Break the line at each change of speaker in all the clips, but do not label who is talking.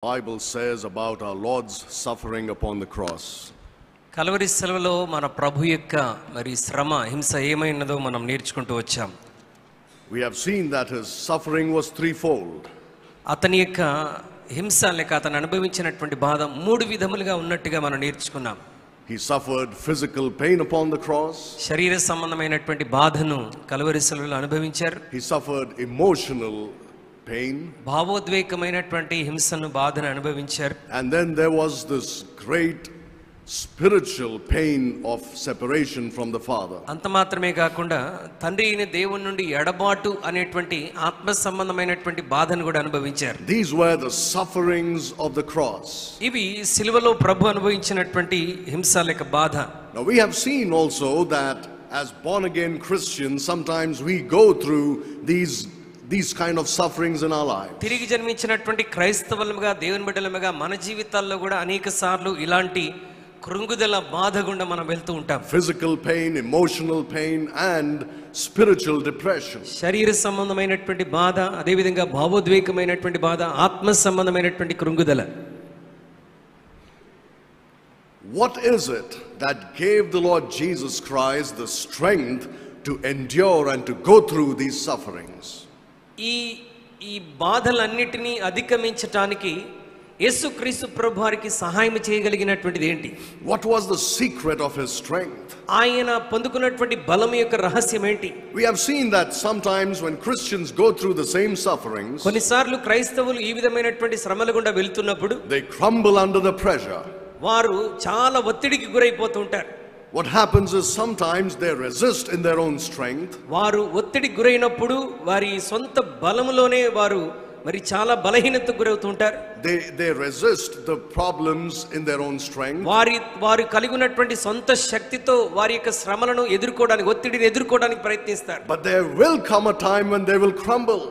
Bible says about our Lord's suffering upon the cross.
Calvary శిలువలో మన ప్రభు యొక్క మరి శ్రమ హింస ఏమైనదో మనం నేర్చుకుంటూ వచ్చాం.
We have seen that his suffering was threefold.
అతని యొక్క హింస లేక అతను అనుభవించినటువంటి బాధ మూడు విధములుగా ఉన్నట్టుగా మనం నేర్చుకున్నాం.
He suffered physical pain upon the cross.
శరీర సంబంధమైనటువంటి బాధను కల్వరి శిలువలో అనుభవించారు.
He suffered emotional pain.
భావోద్వేగమైనటువంటి హింసను బాధను అనుభవించారు.
And then there was this great spiritual pain of separation from the Father.
అంత మాత్రమే కాకుండా తండ్రి అయిన దేవుని నుండి ఎడబాటు అనేటువంటి ఆత్మ సంబంధమైనటువంటి బాధను కూడా అనుభవించారు.
These were the sufferings of the cross.
ఇవి సిలువలో ప్రభు అనుభవించినటువంటి హింస లేక బాధ.
Now we have seen also that as born again Christians sometimes we go through these kind of sufferings in our lives.
తిరిగి జన్మించినటువంటి క్రైస్తవులుగా దేవుని బిడ్డలుగా మన జీవితాల్లో కూడా అనేకసార్లు ఇలాంటి కృంగుదల బాధ గుండా మనం వెళ్తూ ఉంటాం.
Physical pain, emotional pain and spiritual depression.
శరీర సంబంధమైనటువంటి బాధ, అదే విధంగా భావోద్వేగమైనటువంటి బాధ, ఆత్మ సంబంధమైనటువంటి కృంగుదల.
What is it that gave the Lord Jesus Christ the strength to endure and to go through these sufferings?
ఈ బాధలన్నిటినీ అధిగమించటానికి యేసుక్రీస్తు ప్రభువారికి సహాయం చేయగలిగినటువంటిది ఏంటి?
What was the secret of his strength?
ఆయన పొందుకున్నటువంటి బలం యొక్క రహస్యం ఏంటి?
We have seen that sometimes when Christians go through the same sufferings,
కొన్నిసార్లు క్రైస్తవులు ఈ విధమైనటువంటి శ్రమల గుండా వెళ్తున్నప్పుడు
they crumble under the pressure.
వారు చాలా ఒత్తిడికి గురైపోతుంటారు.
What happens is sometimes they resist in their own strength.
వారు ఒత్తిడికి గురైనప్పుడు వారి సొంత బలములోనే వారు మరి చాలా బలహీనతకు గురవుతుంటారు.
They resist the problems in their own strength.
వారు కలిగి ఉన్నటువంటి సొంత శక్తితో వారి యొక్క శ్రమలను ఎదుర్కోవడానికి, ఒత్తిడిని ఎదుర్కోవడానికి ప్రయత్నిస్తారు.
But there will come a time when they will crumble.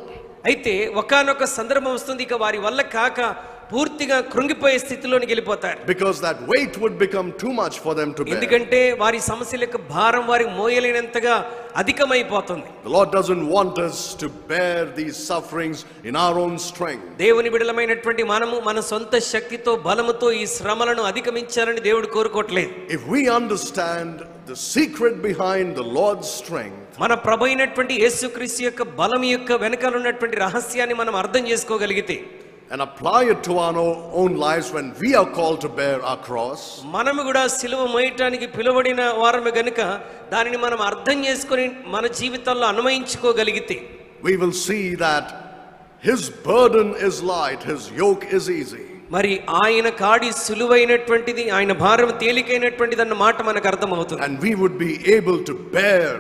అయితే ఒకానొక సందర్భం వస్తుంది, ఇక వారి వల్ల కాక పూర్తిగా కృంగిపోయే స్థితిలోనికి వెళ్ళిపోతారు.
Because that weight would become too much for them to bear.
ఎందుకంటే వారి సమస్యల యొక్క భారం వారికి మోయలేనంతగా అధికమైపోతుంది.
The Lord doesn't want us to bear these sufferings in our own strength.
దేవుని బిడ్డలమైనటువంటి మనము మన సొంత శక్తితో బలముతో ఈ శ్రమలను అధిగమించాలని దేవుడు కోరుకోవట్లేదు.
If we understand the secret behind the Lord's strength,
మన ప్రభు అయినటువంటి యేసుక్రీస్తు యొక్క బలం యొక్క వెనకాల ఉన్నటువంటి రహస్యాన్ని మనం అర్థం చేసుకోగలిగితే
and apply it to our own lives when we are called to bear our cross,
మనము కూడా సిలువ మోయటానికి పిలువబడిన వారమే గనుక దానిని మనం అర్థం చేసుకొని మన జీవితాల్లో అన్వయించుకోగలిగితే
we will see that his burden is light, his yoke is easy.
మరి ఆయన కాడి సులువైనటువంటిది, ఆయన భారం తేలికైనటువంటిది అన్న మాట మనకు అర్థమవుతుంది.
And we would be able to bear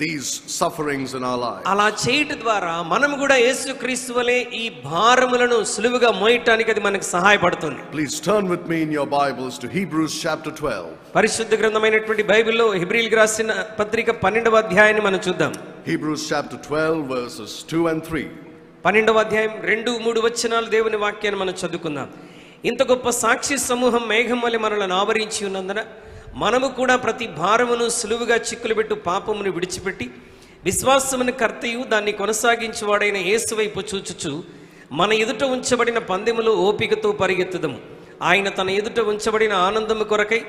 these sufferings in our lives.
అలా చేయడం ద్వారా మనం కూడా యేసుక్రీస్తు వలె ఈ భారములను సులువుగా మోయటానికి అది మనకు సహాయపడుతుంది.
Please turn with me in your Bibles to Hebrews chapter 12.
పరిశుద్ధ గ్రంథమైనటువంటి బైబిల్లో హెబ్రీయులకు రాసిన పత్రిక 12వ అధ్యాయాన్ని మనం చూద్దాం.
Hebrews chapter 12 verses 2 and 3.
12వ అధ్యాయం 2-3 వచనాలు దేవుని వాక్యాన్ని మనం చదువుకుందాం. ఇంత గొప్ప సాక్షి సమూహం మేఘం వలె మనలను ఆవరించి ఉన్నందున మనము కూడా ప్రతి భారమును సులువుగా చిక్కులుబెట్టు పాపమును విడిచిపెట్టి విశ్వాసమును కర్తయు దాన్ని కొనసాగించువాడైన యేసు వైపు చూచుచు మన ఎదుట ఉంచబడిన పందెములో ఓపికతో పరిగెత్తుదము. ఆయన తన ఎదుట ఉంచబడిన ఆనందము కొరకై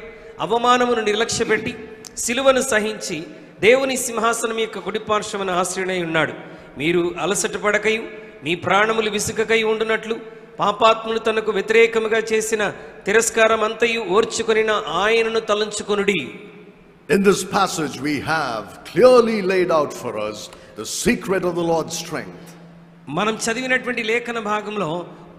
అవమానమును నిర్లక్ష్యపెట్టి సిలువను సహించి దేవుని సింహాసనం యొక్క కుడిపార్శ్వమున ఆశ్రయుడై ఉన్నాడు. మీరు అలసట పడకయు మీ ప్రాణములు విసుకకై ఉండునట్లు పాపాత్ములు తనకు వ్యతిరేకముగా చేసిన తిరస్కారం అంతయు ఓర్చుకొనిన ఆయనను తలంచుకొనుడి.
In this passage we have clearly laid out for us the secret of the Lord's strength.
మనం చదివినటువంటి లేఖన భాగంలో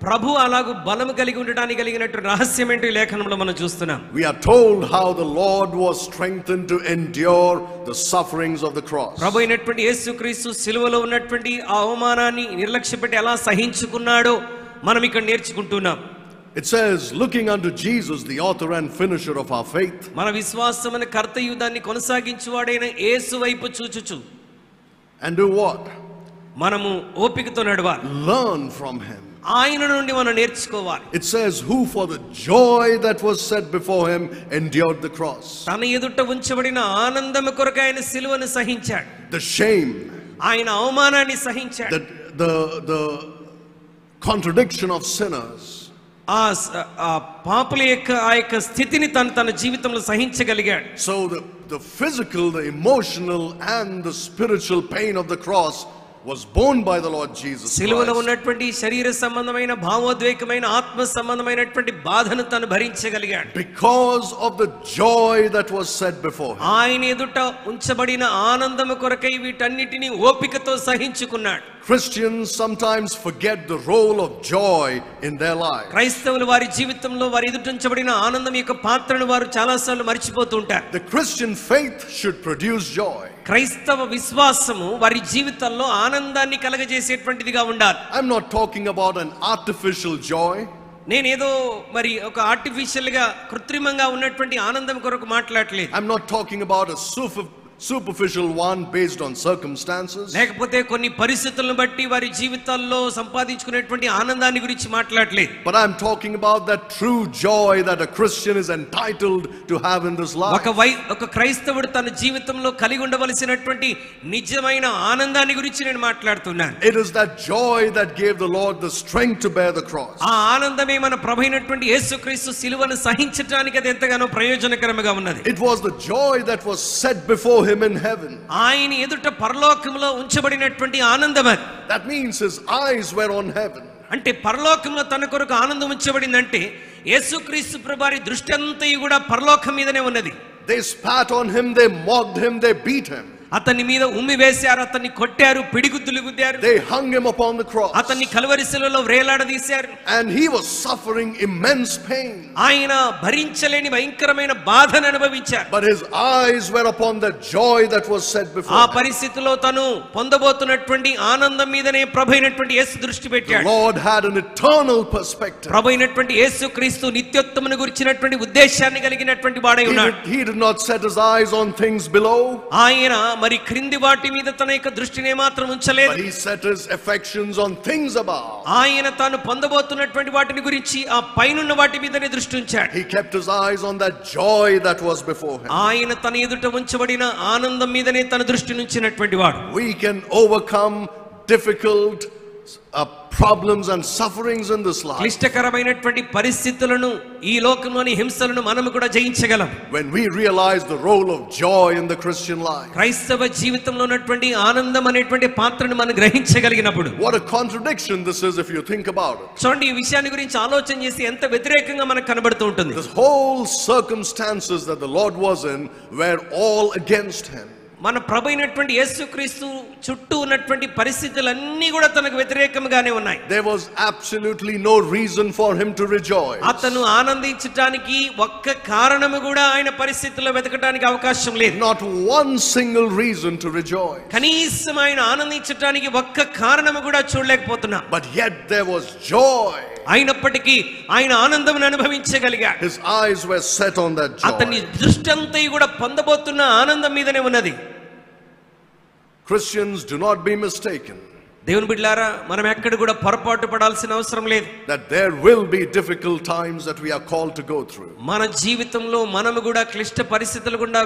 ప్రభు అలాగు బలము కలిగి ఉండడానికి కలిగినట్టు రహస్యం ఏంటి లేఖనంలో మనం చూస్తున్నాం.
We are told how the Lord was strengthened to endure the sufferings of the cross.
ప్రభు అయినటువంటి యేసుక్రీస్తు సిలువలో ఉన్నటువంటి ఆ అవమానాన్ని నిర్లక్ష్యపెట్టి ఎలా సహించుకున్నాడో మనం ఇక్కడ నేర్చుకుంటున్నాం.
It says, looking unto Jesus, the author and finisher of our faith.
మన విశ్వాసమున కర్తయు దాన్ని కొనసాగించువాడైన యేసు వైపు చూచుచు.
And do what?
మనము ఓపికతో నడవాలి.
Learn from him.
ఆయన నుండి మనం నేర్చుకోవాలి.
It says, who for the joy that was set before him endured the cross.
తన ఎదుట ఉంచబడిన ఆనందము కొరకు ఆయన సిలువను సహించాడు.
The shame.
ఆయన అవమానాన్ని సహించాడు.
The contradiction of sinners.
ఆ పాపుల యొక్క ఆ యొక్క స్థితిని తన జీవితంలో సహించగలిగాడు.
So the physical, the emotional and the spiritual pain of the cross was borne by the Lord Jesus Christ.
సిలువలో ఉన్నటువంటి శరీర సంబంధమైన భావోద్వేగమైన ఆత్మ సంబంధమైనటువంటి బాధను తను భరించగలిగాడు.
Because of the joy that was set before him.
ఆయన ఎదుట ఉంచబడిన ఆనందము కొరకై వీటన్నిటిని ఓపికతో సహించుకున్నాడు.
Christians sometimes forget the role of joy in their life.
క్రైస్తవులు వారి జీవితంలో వారి ఎదుట ఉంచబడిన ఆనందం యొక్క పాత్రను వారు చాలాసార్లు మర్చిపోతూ ఉంటారు.
The Christian faith should produce joy.
క్రైస్తవ విశ్వాసము వారి జీవితంలో ఆనందాన్ని కలగజేసేటువంటిదిగా ఉండాలి.
I'm not talking about an artificial joy.
నేనేదో మరి ఒక ఆర్టిఫిషియల్ గా కృత్రిమంగా ఉన్నటువంటి ఆనందం కొరకు మాట్లాడలేదు.
I'm not talking about a superficial one based on circumstances.
లేకపోతే కొన్ని పరిస్థితులను బట్టి వారి జీవితాల్లో సంపాదించుకునేటువంటి ఆనందాన్ని గురించి మాట్లాడలేదు.
But I'm talking about that true joy that a Christian is entitled to have in this life.
ఒక క్రైస్తవుడు తన జీవితంలో కలిగి ఉండవలసినటువంటి నిజమైన ఆనందాన్ని గురించి నేను మాట్లాడుతున్నాను.
It is that joy that gave the Lord the strength to bear the cross.
ఆ ఆనందమే మన ప్రభువైనటువంటి యేసుక్రీస్తు సిలువను సహించడానికి అది ఎంతగానో ప్రయోజనకరంగా ఉన్నది.
It was the joy that was set before him in heaven.
ఆయన ఎదుట పరలోకములో ఉంచబడినటువంటి ఆనందం అది.
That means his eyes were on heaven.
అంటే పరలోకంలో తన కొరకు ఆనందం ఉంచబడిందంటే యేసుక్రీస్తు ప్రభువారి దృష్టి అంతా కూడా పరలోకం మీదనే ఉన్నది.
They spat on him, they mocked him, they beat him.
అతని మీద ఉమ్మి వేశారు, అతన్ని కొట్టారు, పిడిగుద్దులు గుద్దారు.
They hung him upon the cross.
అతన్ని కల్వరి శిలువలో వ్రేలాడదీశారు.
And he was suffering immense pain.
ఆయన భరించలేని భయంకరమైన బాధను అనుభవించారు.
But his eyes were upon the joy that was set before him.
ఆ పరిస్థితిలో తను పొందబోతున్నటువంటి ఆనందం మీదనే ప్రభువైనటువంటి యేసు దృష్టి పెట్టాడు.
The Lord had an eternal perspective.
ప్రభువైనటువంటి యేసుక్రీస్తు నిత్యోత్తమును గురించినటువంటి ఉద్దేశాన్ని కలిగినటువంటి వాడై ఉన్నాడు.
He did not set his eyes on things below.
ఆయన మరి క్రింది వాటి మీద తన యొక్క దృష్టిని మాత్రం ఉంచలేదు.
But he set his affections on things above.
ఆయన తాను పొందబోతున్నటువంటి వాటిని గురించి ఆ పైనున్న వాటి మీదనే దృష్టి ఉంచాడు.
He kept his eyes on that joy that was before him.
ఆయన తన ఎదుట ఉంచబడిన ఆనందం మీదనే తన దృష్టిని ఉంచినటువంటి వాడు.
We can overcome difficult problems and sufferings in this life
క్లిష్టకరమైనటువంటి పరిస్థితులను ఈ లోకంలోని హింసలను మనము కూడా జయించగలం.
when we realize the role of joy in the Christian life.
క్రైస్తవ జీవితంలో ఉన్నటువంటి ఆనందం అనేటువంటి పాత్రను మనం గ్రహించగలిగినప్పుడు.
What a contradiction this is if you think about it.
చూడండి, ఈ విషయాన్ని గురించి ఆలోచన చేసి ఎంత వ్యతిరేకంగా మనకు కనబడుతూ ఉంటుంది.
This whole circumstances that the Lord was in were all against him.
మన ప్రభువైనటువంటి యేసుక్రీస్తు చుట్టూ ఉన్నటువంటి పరిస్థితులన్నీ కూడా తనకు వ్యతిరేకంగానే ఉన్నాయి.
There was absolutely no reason for him to rejoice.
అతను ఆనందించడానికి ఒక్క కారణము కూడా ఆయన పరిస్థితుల్లో వెతకడానికి అవకాశం లేదు.
Not one single reason to rejoice.
కనీసం ఆయన ఆనందించడానికి ఒక్క కారణము కూడా చూడలేకపోతున్నా.
But yet there was joy.
అయినప్పటికీ ఆయన ఆనందం అనుభవించగలిగాడు.
His eyes were set on that joy.
అతని దృష్టి అంతా కూడా పొందబోతున్న ఆనందం మీదనే ఉన్నది.
Christians, do not be mistaken.
దేవుని బిడ్డలారా, మనం ఎక్కడ కూడా పొరపాటు పడాల్సిన అవసరం లేదు.
That there will be difficult times that we are called to go through.
మన జీవితంలో మనము కూడా క్లిష్ట పరిస్థితులు గుండా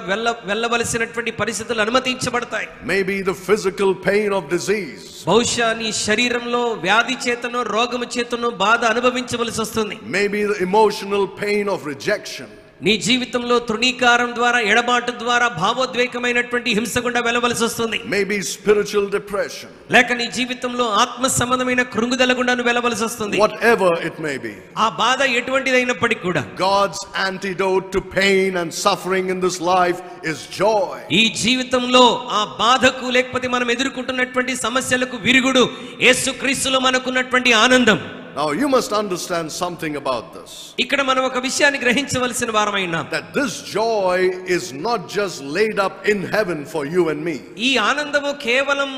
వెళ్ళవలసినటువంటి పరిస్థితులు అనుమతించబడతాయి.
Maybe the physical pain of disease.
బహుశా నీ శరీరంలో వ్యాధి చేతనో రోగము చేతనో బాధ అనుభవించవలసి వస్తుంది.
Maybe the emotional pain of rejection.
నీ జీవితంలో తృణీకారం ద్వారా, ఎడబాటు ద్వారా భావోద్వేగమైనటువంటి హింస గుండా వెళ్ళవలసి వస్తుంది.
Maybe spiritual depression.
లేక నీ జీవితంలో ఆత్మ సంబంధమైన కృంగుదల గుండా వెళ్ళవలసి వస్తుంది.
Whatever it may be.
ఆ బాధ ఎటువంటిదైనప్పటికీ కూడా
God's antidote to pain and suffering in this life is joy.
ఈ జీవితంలో ఆ బాధకు లేకపోతే మనం ఎదుర్కొంటున్నటువంటి సమస్యలకు విరుగుడు యేసుక్రీస్తులో మనకున్నటువంటి ఆనందం.
Now you must understand something about this.
ఇక్కడ మనం ఒక విషయాన్ని గ్రహించవలసిన వారమై ఉన్నాం.
That this joy is not just laid up in heaven for you and me.
ఈ ఆనందము కేవలం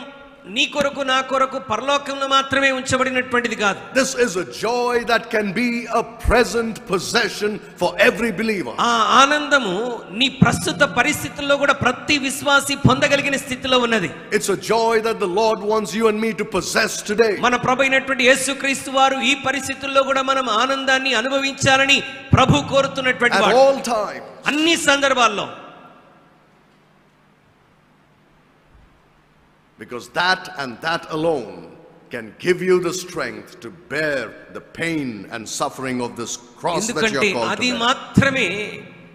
నీ కొరకు నా కొరకు పరలోకంలో మాత్రమే ఉంచబడినటువంటిది కాదు.
This is a joy that can be a present possession for every believer.
ఆ ఆనందము నీ ప్రస్తుత పరిస్థితుల్లో కూడా ప్రతి విశ్వాసి పొందగలిగిన స్థితిలో ఉన్నది.
It's a joy that the Lord wants you and me to possess today.
మన ప్రభువైనటువంటి యేసుక్రీస్తు వారు ఈ పరిస్థితుల్లో కూడా మనం ఆనందాన్ని అనుభవించాలని ప్రభు కోరుతున్నటువంటి వాడు.
At all times.
అన్ని సందర్భాల్లో.
Because that and that alone can give you the strength to bear the pain and suffering of this cross that you are called to
అది
bear.
మాత్రమే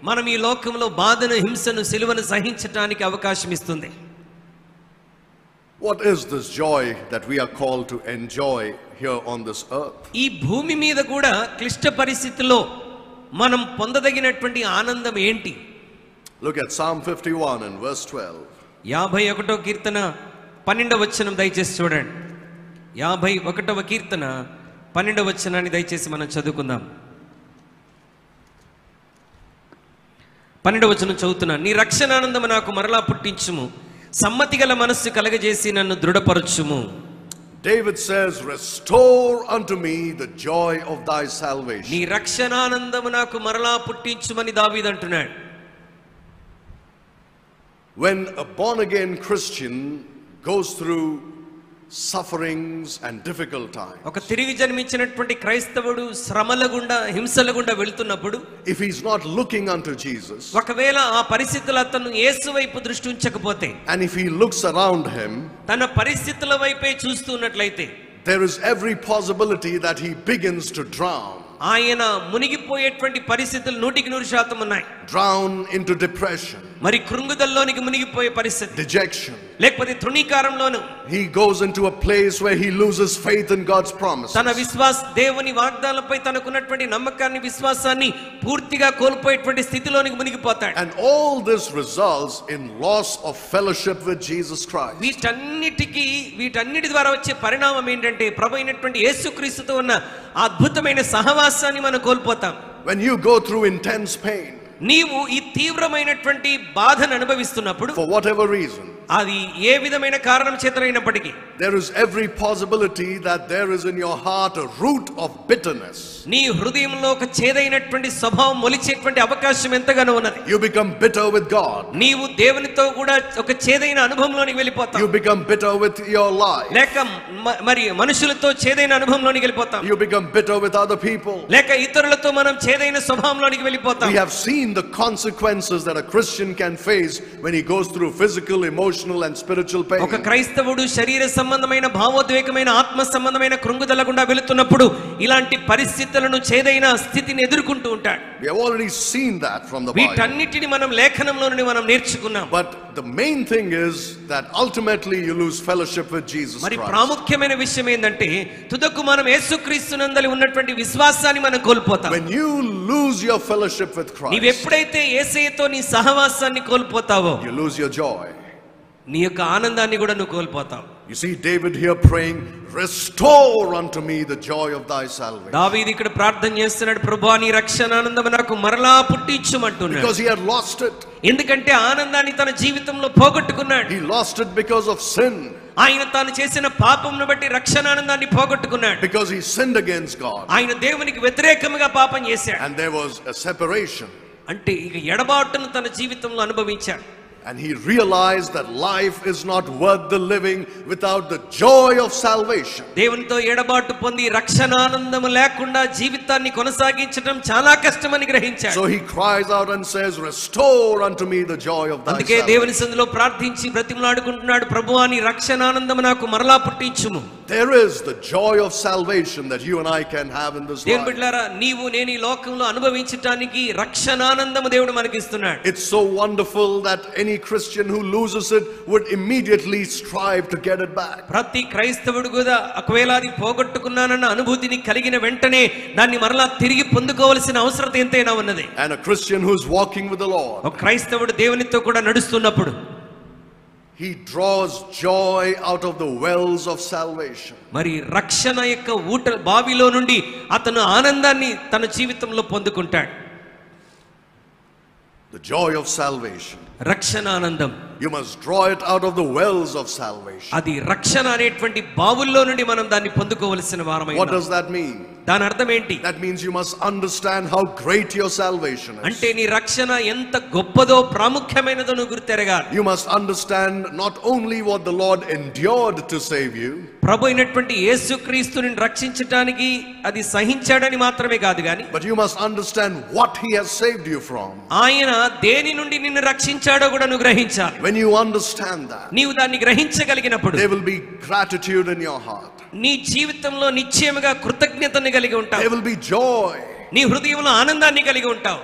మనం ఈ లోకంలో బాధను, హింసను, సిలువను సహించడానికి అవకాశం ఇస్తుంది.
What is this joy that we are called to enjoy here on this earth?
ఈ భూమి మీద కూడా క్లిష్ట పరిస్థితుల్లో మనం పొందదగినటువంటి ఆనందం ఏంటి?
Look at Psalm 51 and verse 12.
51వ కీర్తన 12వ వచనం దయచేసి చూడండి. 51వ కీర్తన 12వ వచనాన్ని దయచేసి మనం చదువుకుందాం. 12వ వచనం చదువుతున్నాను. నీ రక్షణానందము నాకు మరలా పుట్టించుము, సమ్మతి గల మనస్సు కలగజేసి నన్ను దృఢపరచుము.
David says, restore unto me the joy of thy salvation.
నీ రక్షణానందము నాకు మరలా పుట్టించుమని దావీదు అంటున్నాడు.
When a born again Christian goes through sufferings and difficult times,
ఒక తిరిగి జన్మించినటువంటి క్రైస్తవుడు శ్రమల గుండా, హింసల గుండా వెళ్తున్నప్పుడు,
if he's not looking unto Jesus,
ఒకవేళ ఆ పరిస్థితులు అతను యేసు వైపు దృష్టి ఉంచకపోతే,
and if he looks around him,
తన పరిస్థితుల వైపే చూస్తున్నట్లయితే,
there is every possibility that he begins to drown.
ఆయన మునిగిపోయేటువంటి పరిస్థితులు 100% ఉన్నాయి.
Drown into depression,
మరి కృంగుదల్లోనికి మునిగిపోయే పరిస్థితి,
dejection.
లేకపోతే తృణీకారంలోను,
He goes into a place where he loses faith in God's promises.
తన దేవుని వాగ్దానాలపై తనకున్నటువంటి నమ్మకాన్ని, విశ్వాసాన్ని పూర్తిగా కోల్పోయేటువంటి స్థితిలోనికి మునిగిపోతాడు.
And all this results in loss of fellowship with Jesus Christ.
వీటన్నిటి ద్వారా వచ్చే పరిణామం ఏంటంటే, ప్రభు అయినటువంటి యేసుక్రీస్తుతో ఉన్న అద్భుతమైన సహవాసాన్ని మనం కోల్పోతాం.
When you go through intense pain,
నీవు ఈ తీవ్రమైనటువంటి బాధను అనుభవిస్తున్నప్పుడు,
for whatever reason,
అది ఏ విధమైన కారణం చేతనైనప్పటికీ,
there is every possibility that there is in your heart a root of bitterness.
నీ హృదయంలో ఒక చేదైనటువంటి స్వభావం మొలిచేటువంటి అవకాశం ఎంతగానో ఉన్నది.
You become bitter with God.
నీవు దేవునితో కూడా ఒక చేదైన అనుభవంలోనికి వెళ్ళిపోతావు.
You become bitter with your life.
లేక మరి మనుషులతో చేదైన అనుభవంలోనికి వెళ్ళిపోతాం.
You become bitter with other people.
లేక ఇతరులతో మనం చేదైన స్వభావంలోనికి వెళ్ళిపోతాం.
We have seen the consequences that a Christian can face when he goes through physical, emotional and spiritual pain.
ఒక క్రైస్తవుడు శరీర సంబంధమైన, భావోద్వేగమైన, ఆత్మ సంబంధమైన కృంగుదల గుండా వెళుతున్నప్పుడు ఇలాంటి పరిస్థితులను, చేదైన స్థితిని ఎదుర్కొంటూ ఉంటాడు.
We have already seen that from the Bible.
వీటన్నిటిని మనం లేఖనంలో నుండి మనం నేర్చుకున్నాం.
But the main thing is that ultimately you lose fellowship with Jesus
మరి
Christ.
ప్రాముఖ్యమైన విషయం ఏంటంటే, తుదకు మనం యేసుక్రీస్తునందలి ఉన్నటువంటి విశ్వాసాన్ని మనం కోల్పోతాం.
When you lose your fellowship with Christ,
నీవు ఎప్పుడైతే యేసయ్యతో నీ సహవాసాన్ని కోల్పోతావో,
you lose your joy.
నీ యొక్క ఆనందాన్ని కూడా నువ్వు కోల్పోతావు.
You see David here praying, restore unto me the joy of thy salvation.
దావీదు ఇక్కడ ప్రార్థన చేస్తున్నాడు, ప్రభువా నీ రక్షణానందము నాకు మరలా పుట్టించుమంటున్నాడు.
Because he had lost it.
ఎందుకంటే ఆనందాన్ని తన జీవితంలో పోగొట్టుకున్నాడు.
He lost it because of sin.
ఆయన తాను చేసిన పాపమును బట్టి రక్షణానందాన్ని పోగొట్టుకున్నాడు.
Because he sinned against God.
ఆయన దేవునికి వ్యతిరేకంగా పాపం చేశాడు.
And there was a separation.
అంటే ఇక ఎడబాటును తన జీవితంలో అనుభవించాడు.
And he realized that life is not worth the living without the joy of salvation.
దేవునితో ఎడబాటు పొంది రక్షణానందము లేకుండా జీవితాన్ని కొనసాగించడం చాలా కష్టమని గ్రహించాడు.
So he cries out and says, restore unto me the joy of thy
అందుకే
salvation.
దేవుని సన్నిధిలో ప్రార్థించి బ్రతిమలాడుకుంటున్నాడు, ప్రభువా నీ రక్షణానందము నాకు మరలా పుట్టించుము.
There is the joy of salvation that you and I can have in this
దేవుని
life.
బిడ్డలారా, నీవు నేను ఈ లోకంలో అనుభవించడానికి రక్షణానందము దేవుడు మనకి ఇస్తున్నాడు.
It's so wonderful that any Christian who loses it would immediately strive to get it back.
ప్రతి క్రైస్తవుడు కూడా ఒకవేళ అది పోగొట్టుకున్నానన్న అనుభూతిని కలిగిన వెంటనే దాన్ని మరలా తిరిగి పొందుకోవాల్సిన అవసరం ఎంతైనా ఉన్నది.
And a Christian who's walking with the Lord,
ఒక క్రైస్తవుడు దేవునితో కూడా నడుస్తున్నప్పుడు
he draws joy out of the wells of salvation.
మరి రక్షణ యొక్క ఊట బావిలో నుండి అతను ఆనందాన్ని తన జీవితంలో పొందుకుంటాడు.
The joy of salvation.
రక్షణానందం.
You must draw it out of the wells of salvation.
అది రక్షణ అనేటువంటి బావుల్లో నుండి మనం దాన్ని పొందుకోవలసిన వారమై
What
ఉన్నాం.
does that mean?
దాని అర్థం ఏంటి?
That means you must understand how great your salvation is.
అంటే నీ రక్షణ ఎంత గొప్పదో, ప్రాముఖ్యమైనదో నువ్వు గుర్తెరగాలి.
You must understand not only what the Lord endured to save you,
ప్రభు అయినటువంటి యేసుక్రీస్తుని రక్షించడానికి అది సహించాడని మాత్రమే కాదు గాని,
but you must understand what he has saved you from.
ఆయన దేని నుండి నిన్ను రక్షించాడో కూడా నువ్వు గ్రహించాలి.
When you understand that,
నీవు దాన్ని గ్రహించగలిగినప్పుడు
there will be gratitude in your heart.
నీ జీవితంలో నిశ్చయముగా కృతజ్ఞతని కలిగి ఉంటావు.
There will be joy.
నీ హృదయంలో ఆనందాన్ని కలిగి ఉంటావు.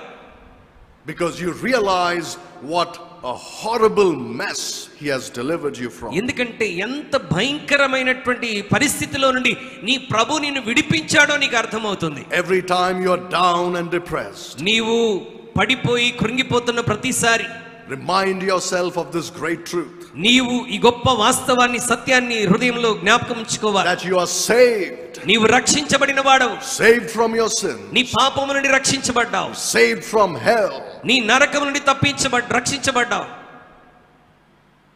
Because you realize what a horrible mess he has delivered you from.
ఎందుకంటే ఎంత భయంకరమైనటువంటి పరిస్థితిలో నుండి నీ ప్రభు నిన్ను విడిపించాడో నీకు అర్థమవుతుంది.
Every time you're down and depressed,
నీవు పడిపోయి కృంగిపోతున్న ప్రతిసారి
remind yourself of this great truth.
నీవు ఈ గొప్ప వాస్తవాన్ని, సత్యాన్ని హృదయంలో జ్ఞాపకం ఉంచుకోవాలి.
That you are saved.
నీవు రక్షించబడిన వాడవు.
Saved from your sin.
నీ పాపము నుండి రక్షించబడ్డావు.
Saved from hell.
నీ నరకము నుండి రక్షించబడ్డావు.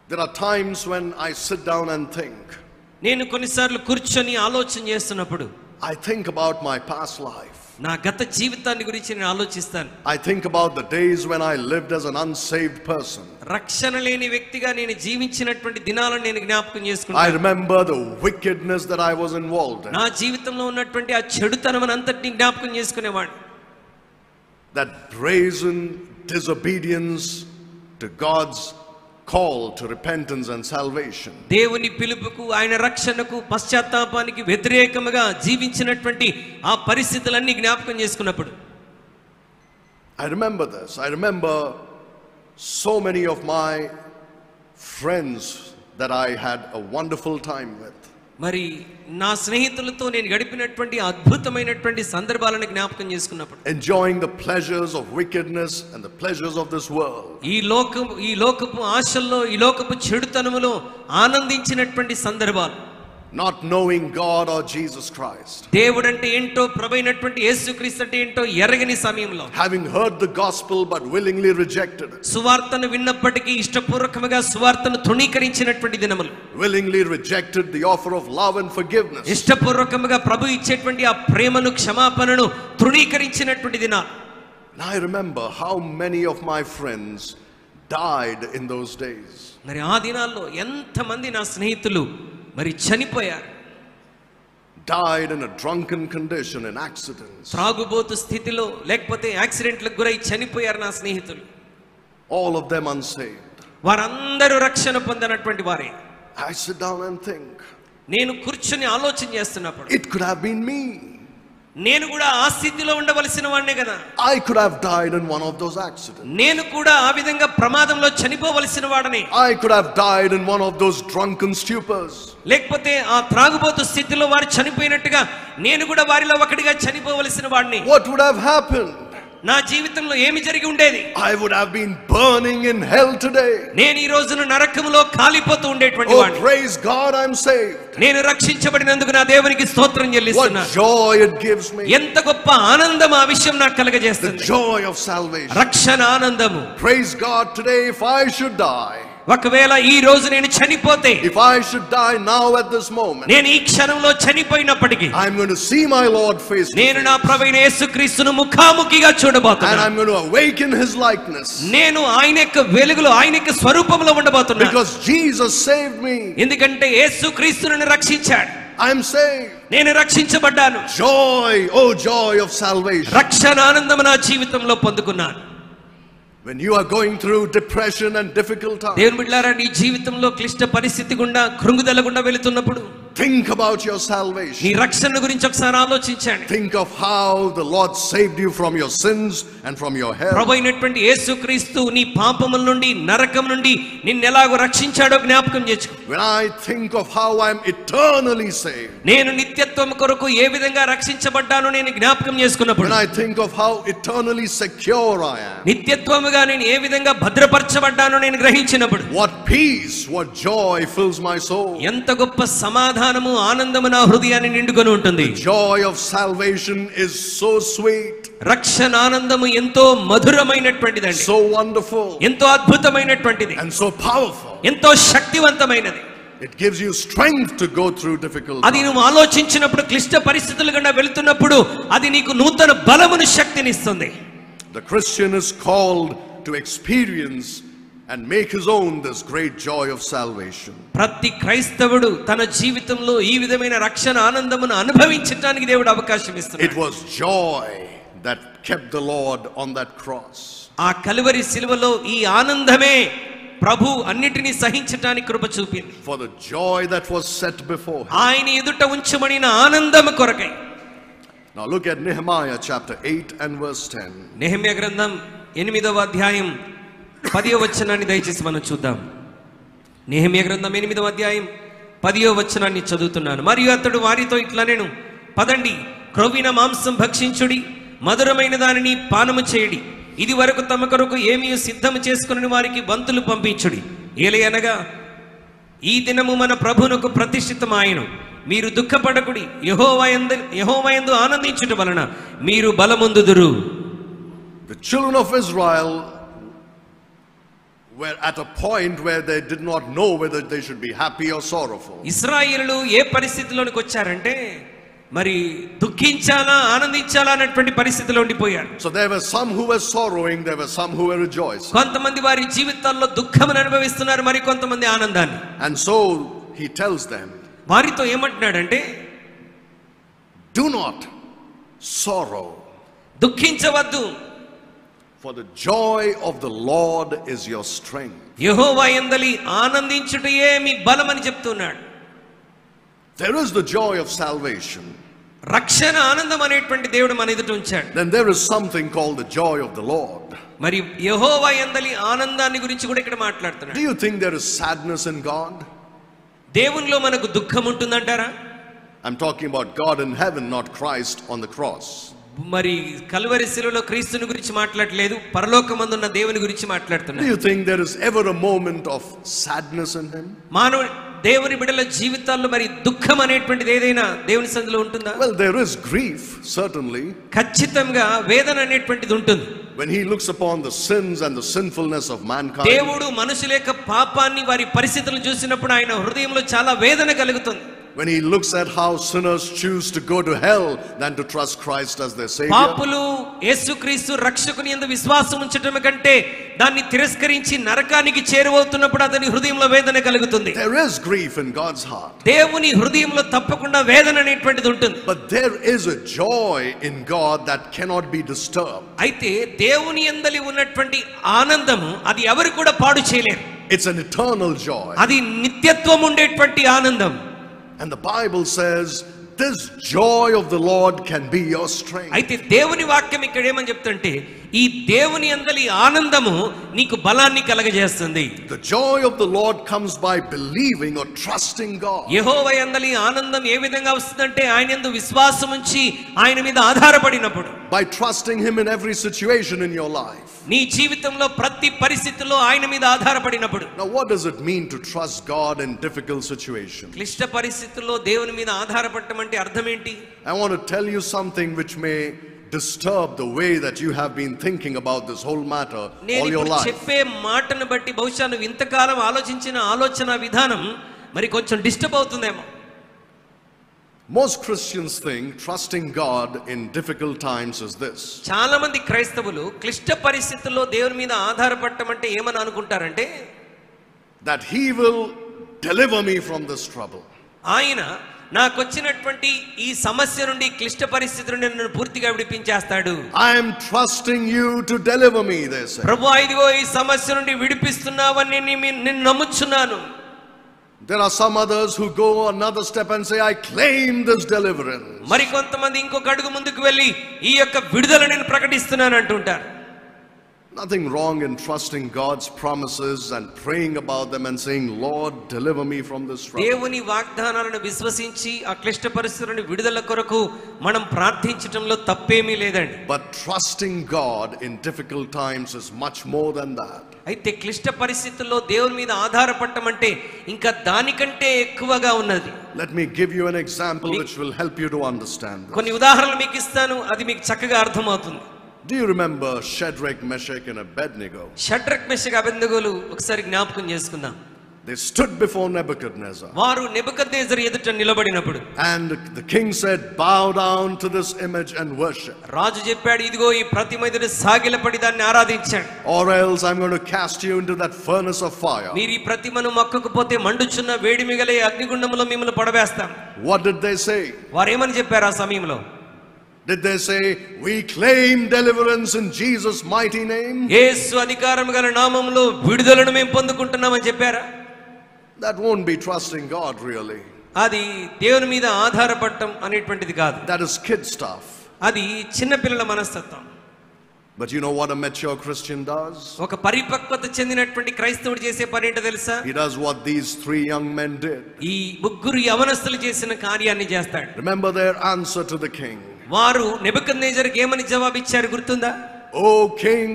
There are times when I sit down and think.
నేను కొన్నిసార్లు కూర్చొని ఆలోచన చేస్తున్నప్పుడు
I think about my past life.
నా గత జీవితాన్ని గురించి నేను ఆలోచిస్తాను.
I think about the days when I lived as an unsaved person.
రక్షణ లేని వ్యక్తిగా నేను జీవించినటువంటి దినాలను నేను జ్ఞాపకం చేసుకుంటాను.
I remember the wickedness that I was involved in.
నా జీవితంలో ఉన్నటువంటి ఆ చెడుతనం అంతటిని జ్ఞాపకం చేసుకునేవాడిని.
That brazen disobedience to God's call to repentance and salvation.
దేవుని పిలుపుకు, ఆయన రక్షణకు, పశ్చాత్తాపానికి వ్యతిరేకముగా జీవించినటువంటి ఆ పరిస్థితులన్నీ జ్ఞాపకం చేసుకున్నప్పుడు
I remember this. I remember so many of my friends that I had a wonderful time with.
మరి నా స్నేహితులతో నేను గడిపినటువంటి అద్భుతమైనటువంటి సందర్భాలను జ్ఞాపకం చేసుకున్నప్పుడు
enjoying the pleasures of wickedness and the pleasures of this world.
ఈ లోకపు ఆశల్లో, ఈ లోకపు చెడుతనములో ఆనందించినటువంటి సందర్భాలు.
Not knowing God or Jesus Christ.
దేవుడంటే ఏంటో, ప్రభువైనటువంటి యేసుక్రీస్తు అంటే ఏంటో ఎరగని సమయంలో,
having heard the gospel but willingly rejected it.
సువార్తను విన్నప్పటికీ ఇష్టపూర్వకంగా సువార్తను తృణీకరించినటువంటి దినములు.
Willingly rejected the offer of love and forgiveness.
ఇష్టపూర్వకంగా ప్రభు ఇచ్చేటువంటి ఆ ప్రేమను, క్షమాపణను తృణీకరించినటువంటి దినాలు.
And I remember how many of my friends died in those days.
మరి ఆ దినాల్లో ఎంతమంది నా స్నేహితులు మరి చనిపోయారు.
Died in a drunken condition in accidents.
త్రాగుబోతు స్థితిలో, లేకపోతే యాక్సిడెంట్లకు గురై చనిపోయారు నా స్నేహితులు.
All of them unsaved.
వారందరూ రక్షణ పొందినటువంటి వారే.
I sit down and think.
నేను కూర్చొని ఆలోచన చేస్తున్నప్పుడు
It could have been me.
నేను కూడా ఆ స్థితిలో ఉండవలసిన వాడినే కదా.
I could have died in one of those accidents.
నేను కూడా ఆ విధంగా ప్రమాదంలో చనిపోవలసిన వాడనే.
I could have died in one of those drunken stupors.
లేకపోతే ఆ త్రాగుబోతు స్థితిలో వారు చనిపోయినట్టుగా నేను కూడా వారిలో ఒకటిగా చనిపోవలసిన వాడిని.
What would have happened?
నా జీవితంలో ఏమి జరిగి ఉండేది?
I would have been burning in hell today.
నేను ఈ రోజున నరకములో కాలిపోతూ ఉండేటువంటి వాడిని.
Oh, praise God, I'm saved.
నేను రక్షించబడినందుకు నా దేవునికి స్తోత్రం చెల్లిస్తున్నాను.
What joy it gives me.
ఎంత గొప్ప ఆనందం ఆ విషయం నాకు కలగజేస్తుంది.
The joy of salvation.
రక్షణ ఆనందము.
Praise God, today if I should die.
ఒకవేళ ఈ రోజు నేను చనిపోతే,
if I should die now at this moment,
నేను ఈ క్షణంలో చనిపోయినప్పటికీ
I'm going to see my Lord face to face.
నేను నా ప్రభువైన యేసుక్రీస్తును ముఖాముఖిగా చూడబోతున్నాను.
And I'm going to awaken his likeness.
నేను ఆయన యొక్క వెలుగులో, ఆయన యొక్క స్వరూపంలో ఉండబోతున్నాను.
Because Jesus saved me.
ఎందుకంటే యేసుక్రీస్తు నన్ను రక్షించాడు.
I'm saved.
నేను రక్షించబడ్డాను.
Joy, oh joy of salvation.
రక్షణ ఆనందం నా జీవితంలో పొందుకున్నాను.
When you are going through depression and difficult times,
దేవుని బిడ్డలారా, నీ జీవితంలో క్లిష్ట పరిస్థితి గుండా, కృంగుదల గుండా వెళుతున్నప్పుడు
think about your salvation.
నీ రక్షణ గురించి ఒకసారి ఆలోచించండి.
Think of how the Lord saved you from your sins and from your hell.
ప్రభువైనటువంటి యేసుక్రీస్తు నీ పాపముల నుండి, నరకం నుండి నిన్ను ఎలాగో రక్షించాడో జ్ఞాపకం చేసుకో.
When I think of how I'm eternally saved,
నేను నిత్యత్వం కొరకు ఏ విధంగా రక్షించబడ్డానో నేను జ్ఞాపకం చేసుకున్నప్పుడు,
when I think of how eternally secure I am,
నిత్యత్వముగా నేను ఏ విధంగా భద్రపరచబడ్డానో నేను గ్రహించినప్పుడు,
what peace, what joy fills my soul.
ఎంత గొప్ప సమాధానము, ఆనందము నా హృదయాన్ని నిండుకొని ఉంటుంది.
Joy of salvation is so sweet,
రక్షణ ఆనందము ఎంతో మధురమైనటువంటిదండి,
so wonderful,
ఎంతో అద్భుతమైనటువంటిది,
and so powerful.
ఎంతో శక్తివంతమైనది.
It gives you strength to go through difficult
అది నువ్వు ఆలోచించినప్పుడు, క్లిష్ట పరిస్థితుల గుండా వెళుతున్నప్పుడు అది నీకు నూతన బలమును, శక్తినిస్తుంది.
The Christian is called to experience and make his own this great joy of salvation.
ప్రతి క్రైస్తవుడు తన జీవితంలో ఈ విధమైన రక్షణ ఆనందమును అనుభవించడానికి దేవుడు అవకాశం ఇస్తున్నాడు.
It was joy that kept the Lord on that cross.
ఆ కలువరి శిలువలో ఈ ఆనందమే ప్రభు అన్నిటినీ సహించటానికి కృప చూపింది.
For the joy that was set before him.
ఆయన ఎదుట ఉంచబడిన ఆనందము కొరకై.
Now look at Nehemiah chapter 8 and verse 10.
Nehemiah గ్రంథం 8వ అధ్యాయం 10వ వచనాన్ని దయచేసి మనం చూద్దాం. నెహెమ్యా గ్రంథం 8వ అధ్యాయం 10వ వచనాన్ని చదువుతున్నాను. మరియు అతడు వారితో ఇట్లా నేను, పదండి, క్రొవ్విన మాంసం భక్షించుడి, మధురమైన దానిని పానము చేయడి, ఇది వరకు తమ కొరకు ఏమీ సిద్ధము చేసుకుని వారికి బంతులు పంపించుడి. ఏలయనగా ఈ దినము మన ప్రభువునకు ప్రతిష్ఠితమాయెను. మీరు దుఃఖపడకుడి, యెహోవా యందు ఆనందించుట వలన మీరు బలమొందుదురు.
The children of Israel were at a point where they did not know whether they should be happy or sorrowful.
ఇశ్రాయేలులు ఏ పరిస్థితిలోనికి వచ్చారంటే మరి దుఃఖించాలా ఆనందించాలా అన్నటువంటి పరిస్థితిలో ఉండిపోయారు.
So there were some who were sorrowing, there were some who were rejoicing.
కొంతమంది వారి జీవితాల్లో దుఃఖమును అనుభవిస్తున్నారు, మరి కొంతమంది ఆనందాన్ని.
And so he tells them,
వారితో ఏమంటున్నాడంటే,
do not sorrow,
దుఃఖించవద్దు,
for the joy of the Lord is your strength.
యెహోవా యందలి ఆనందించుటయే మీ బలమని చెప్తున్నాడు.
There is the joy of salvation.
రక్షణ ఆనందం అనేటువంటి దేవుడు మన ఎదుట ఉంచాడు.
Then there is something called the joy of the Lord.
మరి యెహోవా యందలి ఆనందాన్ని గురించి కూడా ఇక్కడ మాట్లాడుతున్నాడు.
Do you think there is sadness in God?
దేవునిలో మనకు దుఃఖం ఉంటుందంటారా?
I'm talking about God in heaven, not Christ on the cross.
మరి కల్వరి శిలువలో క్రీస్తుని గురించి మాట్లాడలేదు, పరలోకమందున్న దేవుని గురించి మాట్లాడుతున్నాడు.
Do you think there is ever a moment of sadness in him?
దేవుని బిడ్డల జీవితాల్లో మరి దుఃఖం అనేటువంటిది ఏదైనా దేవుని సన్నిధిలో ఉంటుందా?
Well, there is grief, certainly.
ఖచ్చితంగా వేదన అనేటువంటిది ఉంటుంది.
When he looks upon the sins and the sinfulness of mankind.
దేవుడు మనుషుల యొక్క పాపాన్ని వారి పరిస్థితులను చూసినప్పుడు ఆయన హృదయంలో చాలా వేదన కలుగుతుంది.
When he looks at how sinners choose to go to hell than to trust Christ as their savior.
పాపులు యేసుక్రీస్తు రక్షకుని యందు విశ్వాసం ఉంచటం కంటే దాన్ని తిరస్కరించి నరకానికి చేరువవుతున్నప్పుడు అతని హృదయంలో వేదన కలుగుతుంది.
There is grief in God's heart.
దేవుని హృదయంలో తప్పకుండా వేదన అనేటువంటిది ఉంటుంది.
But there is a joy in God that cannot be disturbed.
అయితే దేవుని యందలి ఉన్నటువంటి ఆనందము అది ఎవరు కూడా పాడు చేయలేరు.
It's an eternal joy.
అది నిత్యత్వం ఉండేటువంటి ఆనందం.
And the Bible says this joy of the Lord can be your strength.
అయితే దేవుని వాక్యం ఇక్కడ ఏమని చెప్తుంటే ఈ దేవుని యందలి ఆనందము నీకు బలాన్ని కలగజేస్తుంది.
The joy of the Lord comes by believing or trusting God.
యెహోవా యందలి ఆనందం ఏ విధంగా వస్తుందంటే ఆయన యందు విశ్వాసం ఉంచి ఆయన మీద ఆధారపడినప్పుడు.
By trusting him in every situation in your life.
నీ జీవితంలో ప్రతి పరిస్థితిలో ఆయన మీద ఆధారపడినప్పుడు.
Now what does it mean to trust God in difficult situations?
క్లిష్ట పరిస్థితుల్లో దేవుని మీద ఆధారపడటం అంటే అర్థం ఏంటి?
I want to tell you something which may disturb the way that you have been thinking about this whole matter all your life.
చెప్పే మాటను బట్టి బహుశా నువ్వు ఇంతకాలం ఆలోచించిన ఆలోచన విధానం మరి కొంచెం డిస్టర్బ్ అవుతుందేమో.
Most Christians think trusting God in difficult times is this.
చాలా మంది క్రైస్తవులు క్లిష్ట పరిస్థితుల్లో దేవుని మీద ఆధారపడటం అంటే ఏమని అనుకుంటారంటే
that he will deliver me from this trouble.
ఆయన నాకు వచ్చినటువంటి ఈ సమస్య నుండి క్లిష్ట పరిస్థితి నుండి నన్ను పూర్తిగా విడిపించేస్తాడు.
I am trusting you to deliver me, they say.
ప్రభువా ఇదిగో ఈ సమస్య నుండి విడిపిస్తున్నావని నేను నమ్ముచున్నాను.
There are some others who go another step and say I claim this deliverance.
మరి కొంతమంది ఇంకొక అడుగు ముందుకు వెళ్ళి ఈ యొక్క విడుదల నేను ప్రకటిస్తున్నాను అంటుంటారు.
Nothing wrong in trusting God's promises and praying about them and saying, Lord, deliver me from this trouble.
దేవుని వాగ్దానాలను విశ్వసించి ఆ క్లిష్ట పరిస్థితుల నుండి విడుదల కొరకు మనం ప్రార్థించటంలో తప్పేమీ లేదండి.
But trusting God in difficult times is much more than that.
అయితే క్లిష్ట పరిస్థితుల్లో దేవుని మీద ఆధారపడటం అంటే ఇంకా దానికంటే ఎక్కువగా ఉన్నది.
Let me give you an example which will help you to understand this.
కొన్ని ఉదాహరణలు మీకు ఇస్తాను, అది మీకు చక్కగా అర్థమవుతుంది.
Do you remember Shadrach, Meshach and Abednego?
Shadrach Meshach అబేద్నెగోలు ఒకసారి జ్ఞాపకం చేసుకుందాం.
They stood before Nebuchadnezzar.
వారు నెబుకద్నెజరు ఎదుట నిలబడినప్పుడు
And the king said, bow down to this image and worship.
రాజు చెప్పాడు, ఇదిగో ఈ ప్రతిమ ఎదుట సాగిలపడి దాన్ని ఆరాధించాడు.
Or else I'm going to cast you into that furnace of fire.
మీరు ఈ ప్రతిమను మొక్కకపోతే మండుచున్న వేడిమిగలే అగ్నిగుండంలో మిమ్మల్ని పడవేస్తాం.
What did they say?
వారు ఏమని చెప్పారు ఆ సమయంలో?
Did they say, we claim deliverance in Jesus' mighty name?
యేసు అధికారం గల నామములో విడుదలను మేము పొందుకుంటున్నామని చెప్పారా?
That won't be trusting God really.
అది దేవుని మీద ఆధారపడటం అనేటువంటిది కాదు.
That is kid stuff.
అది చిన్న పిల్లల మనస్తత్వం.
But you know what a mature Christian does?
ఒక పరిపక్వత చెందినటువంటి క్రైస్తవుడు చేసే పని ఏంటో తెలుసా?
He does what these 3 young men did.
ఈ ముగ్గురు యవనస్తులు చేసిన కార్యాన్ని చేస్తాడు.
Remember their answer to the king.
వారు నెబుకద్నెజరుకు ఏమని జవాబిచ్చారు గుర్తుందా?
O king,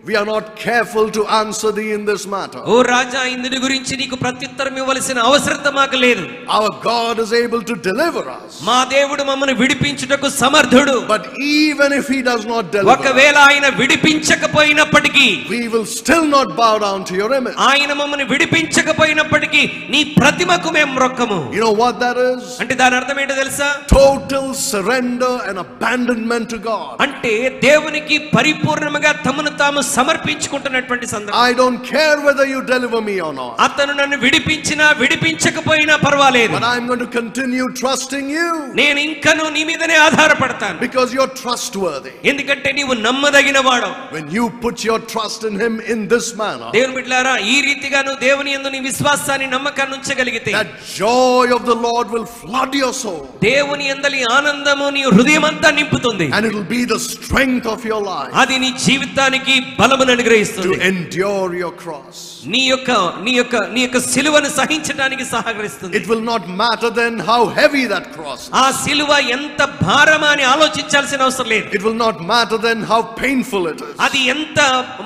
we are not careful to answer thee in this matter.
ఓ రాజా, ఇందుని గురించి నీకు ప్రత్యుత్తరం ఇవ్వవలసిన అవసరత మాకు లేదు.
Our God is able to deliver us.
మా దేవుడు మమ్మల్ని విడిపించుటకు సమర్థుడు.
But even if he does not deliver,
ఒకవేళ ఆయన విడిపించకపోయినప్పటికీ
we will still not bow down to your image.
ఆయన మమ్మల్ని విడిపించకపోయినప్పటికీ నీ ప్రతిమకు మేము మొక్కము.
You know what that is?
అంటే దాని అర్థం ఏంటో తెలుసా?
Total surrender and abandonment to God.
అంటే దేవునికి పరిపూర్ణంగా తమను తాము సమర్పించుకుంటున్నటువంటి సందర్భం.
I don't care whether you deliver me or not.
అతను నన్ను విడిపించినా విడిపించకపోయినా పర్వాలేదు.
But I'm going to continue trusting you.
నేను ఇంకను నీ మీదనే ఆధారపడతాను.
Because you're trustworthy.
ఎందుకంటే నీవు నమ్మదగిన వాడు.
When you put your trust in him in this manner,
దేవుని బిడ్డలారా, ఈ రీతిగా నువ్వు దేవుని యందు నీ విశ్వాసాన్ని నమ్మకాన్ని ఉంచగలిగితే,
that joy of the Lord will flood your soul.
దేవుని యందలి ఆనందము నీ హృదయమంతా నింపుతుంది.
And it will be the strength of your life.
అది నీ జీవితానికి బలమును అనుగ్రహిస్తుంది.
To endure your cross.
నీ యొక్క సిలువను సహించడానికి సహకరిస్తుంది.
It will not matter then how heavy that cross is.
ఆ సిలువ ఎంత భారమా అని ఆలోచించాల్సిన అవసరం లేదు.
It will not matter then how painful it is.
అది ఎంత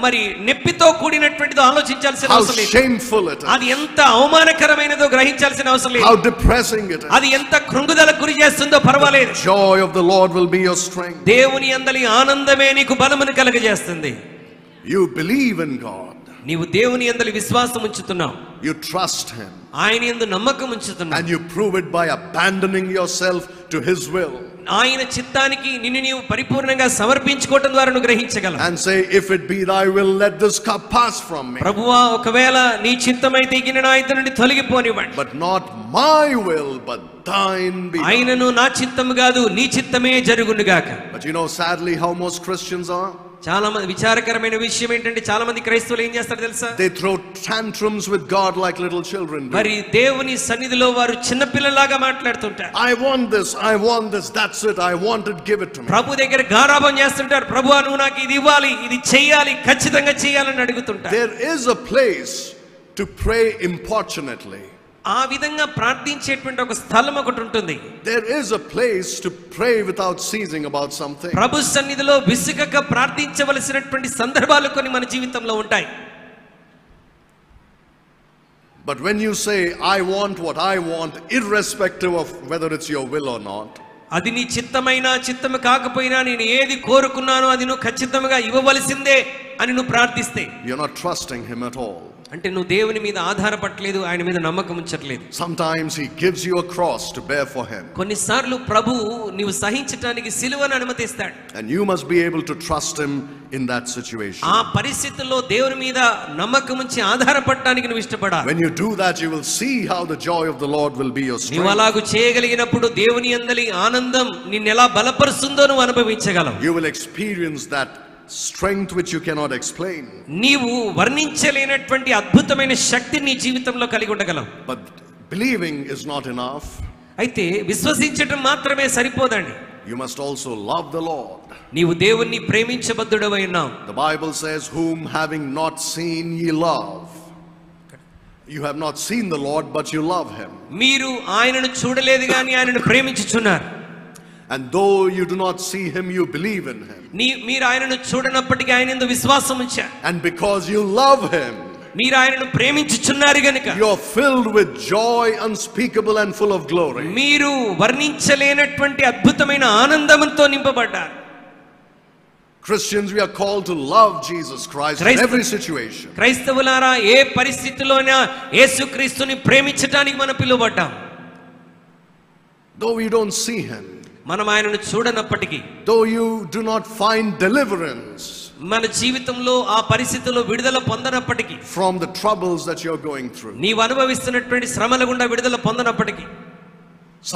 మరి నెప్పితో కూడినటువంటిదో ఆలోచించాల్సిన
How
అవసరం లేదు.
shameful it is.
అది ఎంత అవమానకరమైనదో గ్రహించాల్సిన అవసరం లేదు.
How depressing it is.
అది ఎంత కృంగుదలకు గురి చేస్తుందో పర్వాలేదు.
The joy of the Lord will be your strength.
దేవుని యందలి ఆనందమే నీకు బలమును కలుగజేస్తుంది.
You believe in God.
నీవు దేవుని యందలి విశ్వాసం ఉంచుతున్నావు.
You trust him.
ఆయన యందు నమ్మకం ఉంచుతున్నావు.
And you prove it by abandoning yourself to his will.
ఆయన చిత్తానికి నిన్ను నీవు పరిపూర్ణంగా సమర్పించుకోవడం ద్వారా నువ్వు గ్రహించగలవు.
And say, if it be thy will, let this cup pass from me.
ప్రభువా, ఒకవేళ నీ చిత్తమైతే ఈ గిన్నె నా యొద్ద నుండి తొలగిపోనివ్వండి.
But not my will, but thine be done.
ఆయనను నా చిత్తము కాదు నీ చిత్తమే జరుగును గాక.
But you know sadly how most Christians are?
చాలా మంది విచారకరమైన విషయం ఏంటంటే చాలా మంది క్రైస్తవులు ఏం చేస్తారు తెలుసా?
They throw tantrums with God like little children do.
మరి దేవుని సన్నిధిలో వారు చిన్న పిల్లలాగా మాట్లాడుతుంటారు.
I want this, that's it, I want it, give it to me.
ప్రభు దగ్గర గారాబం చేస్తుంటారు. ప్రభువా, నువ్వు నాకు ఇది ఇవ్వాలి, ఇది చెయ్యాలి, ఖచ్చితంగా చెయ్యాలని అడుగుతుంటారు.
There is a place to pray importunately.
ఆ విధంగా ప్రార్థించేటువంటి ఒక స్థలం ఒకటి ఉంటుంది.
There is a place to pray without ceasing about something.
ప్రభు సన్నిధిలో విసుగక ప్రార్థించవలసినటువంటి సందర్భాలు కొన్ని మన జీవితంలో ఉంటాయి.
But when you say, I want what I want, irrespective of whether it's your will or not,
అది నీ చిత్తమైనా చిత్తము కాకపోయినా నేను ఏది కోరుకున్నానో అది నువ్వు ఖచ్చితంగా ఇవ్వవలసిందే అని నువ్వు ప్రార్థిస్తే,
you're not trusting him at all.
అంటే నువ్వు దేవుని మీద ఆధారపడలేదు, ఆయన మీద నమ్మకం ఉంచట్లేదు.
Sometimes he gives you a cross to bear for him.
కొన్నిసార్లు ప్రభు నీవు సహించడానికి సిలువను అనుమతిస్తాడు.
And you must be able to trust him in that situation.
ఆ పరిస్థితుల్లో దేవుని మీద నమ్మకం ఉంచి ఆధారపడడానికి నువ్వు ఇష్టపడాలి.
When you do that, you will see how the joy of the Lord will be your strength.
నీవు అలాగూ చేయగలిగినప్పుడు దేవుని యందలి ఆనందం నిన్ను ఎలా బలపరుస్తుందో నువ్వు అనుభవించగలవు.
You will experience that strength which you cannot explain.
నీవు వర్ణించలేనటువంటి అద్భుతమైన శక్తిని నీ జీవితంలో కలిగి ఉండగలవు.
But believing is not enough.
అయితే విశ్వసించడం మాత్రమే సరిపోదండి.
You must also love the Lord.
నీవు దేవుణ్ణి ప్రేమించబద్దుడవై ఉన్నావు.
The Bible says, whom having not seen ye love. You have not seen the Lord, but you love him.
మీరు ఆయనను చూడలేదు గాని ఆయనను ప్రేమించుచున్నారు.
And though you do not see him, you believe in him.
మీరు ఆయనను చూడనప్పటికీ ఆయన యందు విశ్వాసం ఉంచారు.
And because you love him,
మీరు ఆయనను ప్రేమించుచున్నారు గనుక
you are filled with joy unspeakable and full of glory.
మీరు వర్ణించలేనటువంటి అద్భుతమైన ఆనందంతో నింపబడ్డారు.
Christians, we are called to love Jesus Christ in every situation.
క్రైస్తవులారా, ఏ పరిస్థితిలోనైనా యేసుక్రీస్తుని ప్రేమించడానికి మనం పిలువబడ్డాం.
Though we don't see him,
మనం ఆయనను చూడనప్పటికీ,
though you do not find deliverance
మన జీవితంలో ఆ పరిస్థితుల్లో విడుదల పొందనప్పటికీ,
from the troubles that you're going through,
నీవు అనుభవిస్తున్నటువంటి శ్రమల గుండా విడుదల పొందనప్పటికీ,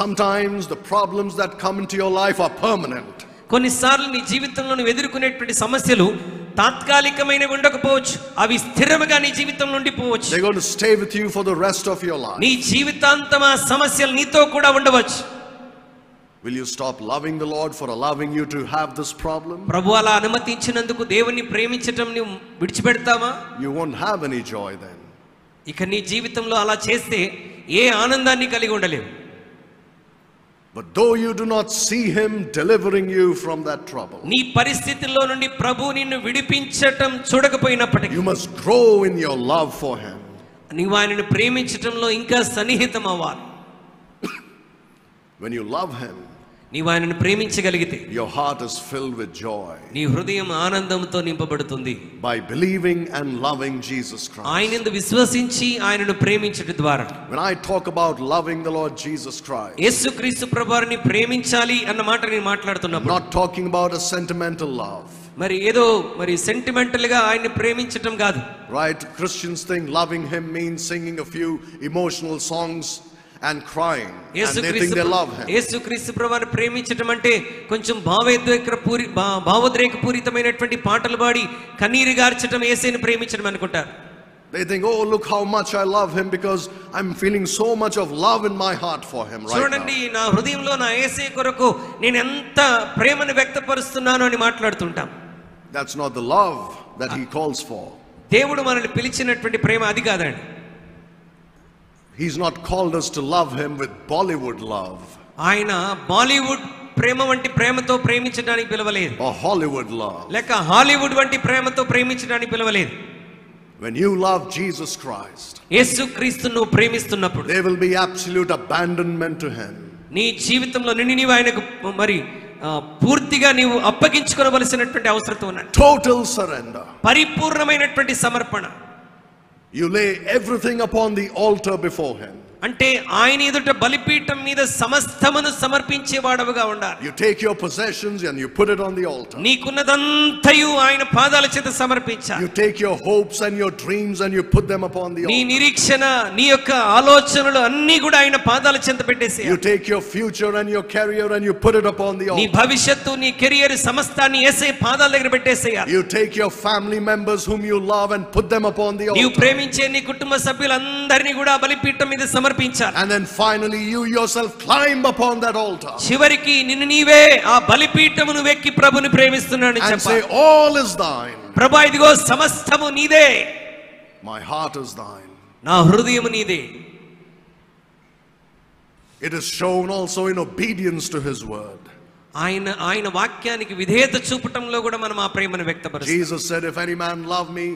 sometimes the problems that come into your life are permanent.
కొన్నిసార్లు నీ జీవితంలో నువ్వు ఎదుర్కొనేటువంటి సమస్యలు తాత్కాలికమైనవి ఉండకపోవచ్చు, అవి స్థిరముగా నీ జీవితంలో ఉండిపోవచ్చు.
They're going to stay with you for the rest of your life.
నీ జీవితాంతం ఆ సమస్యలు నీతో కూడా ఉండవచ్చు.
Will you stop loving the Lord for allowing you to have this problem?
ప్రభు అలా అనుమతించినందుకు దేవుని ప్రేమించటం నువ్వు విడిచిపెడతావా?
You won't have any joy then.
ఇక నీ జీవితంలో అలా చేస్తే ఏ ఆనందాన్ని కలిగి ఉండలేవు.
But though you do not see him delivering you from that trouble,
నీ పరిస్థితుల్లో నుండి ప్రభు నిన్ను విడిపించటం చూడకపోయినప్పటికీ
you must grow in your love for him.
నీవు ఆయనను ప్రేమించటంలో ఇంకా సన్నిహితం అవ్వాలి.
When you love him,
నీవు ఆయనను ప్రేమించగలిగితే
your heart is filled with joy.
నీ హృదయం ఆనందంతో నింపబడుతుంది.
By believing and loving Jesus Christ.
ఆయనందు విశ్వసించి ఆయనను ప్రేమించడం ద్వారా.
When I talk about loving the Lord Jesus Christ,
యేసుక్రీస్తు ప్రభువారిని ప్రేమించాలి అన్న మాట నేను మాట్లాడుతున్నప్పుడు
not talking about a sentimental love.
మరి ఏదో మరి సెంటిమెంటల్ గా ఆయన్ని ప్రేమించటం కాదు.
Right? Christians think loving him means singing a few emotional songs and crying, and they think they love him.
యేసుక్రీస్తు ప్రభువుని ప్రేమించటం అంటే కొంచెం భావోద్రేకపూరితమైనటువంటి పాటలు పాడి కన్నీరు గార్చటం యేసుని ప్రేమించడం అనుకుంటారు.
They think, oh, look how much I love him because I'm feeling so much of love in my heart for him right now.
చూడండి, నా హృదయంలో నా యేసే కొరకు నేను ఎంత ప్రేమను వ్యక్తపరుస్తున్నాను అని మాట్లాడుతుంటాం.
That's not the love that he calls for.
దేవుడు మనల్ని పిలిచినటువంటి ప్రేమ అది కాదండి.
He's not called us to love him with Bollywood love.
ఆయన బాలీవుడ్ ప్రేమ వంటి ప్రేమతో ప్రేమించడానికి పిలవలేదు.
Or Hollywood love.
లేక హాలీవుడ్ వంటి ప్రేమతో ప్రేమించడానికి పిలవలేదు.
When you love Jesus Christ,
యేసుక్రీస్తును నువ్వు ప్రేమిస్తున్నప్పుడు
there will be absolute abandonment to him.
నీ జీవితంలో నీవు ఆయనకు మరి పూర్తిగా నీవు అప్పగించుకోవలసినటువంటి అవసరం ఉన్నది.
Total surrender.
పరిపూర్ణమైనటువంటి సమర్పణ.
You lay everything upon the altar before him.
అంటే ఆయన ఎదుట బలిపీఠం మీద సమస్తమును సమర్పించేవాడవుగా ఉండాలి.
You take your possessions and you put it on the altar.
నీకున్నదంతయు ఆయన పాదాల చేత సమర్పించాలి.
You take your hopes and your dreams and you put them upon the altar.
నీ నిరీక్షణ, నీ యొక్క ఆలోచనలు అన్నీ కూడా ఆయన పాదాల చెంత పెట్టేసేయాలి.
You take your future and your career and you put it upon the altar.
నీ భవిష్యత్తు, నీ కెరియర్ సమస్తాన్ని యేసే పాదాల దగ్గర పెట్టేసేయాలి.
You take your family members whom you love and put them upon the altar.
నీవు ప్రేమించే నీ కుటుంబ సభ్యులందరినీ కూడా బలిపీఠం మీద సమర్పించాలి.
And then finally you yourself climb upon that altar.
చివరికి నిన్ను నీవే ఆ బలిపీఠమును వెక్కి ప్రభుని ప్రేమిస్తున్నానని
and
చెప్పాలి.
say, all is thine.
ప్రభువా, ఇదిగో సమస్తము నీదే.
My heart is thine.
నా హృదయము నీదే.
It is shown also in obedience to his word.
ఆయన వాక్యానికి విధేయత చూపటంలో కూడా మనం ఆ ప్రేమను వ్యక్తపరుస్తాం.
Jesus said, if any man love me,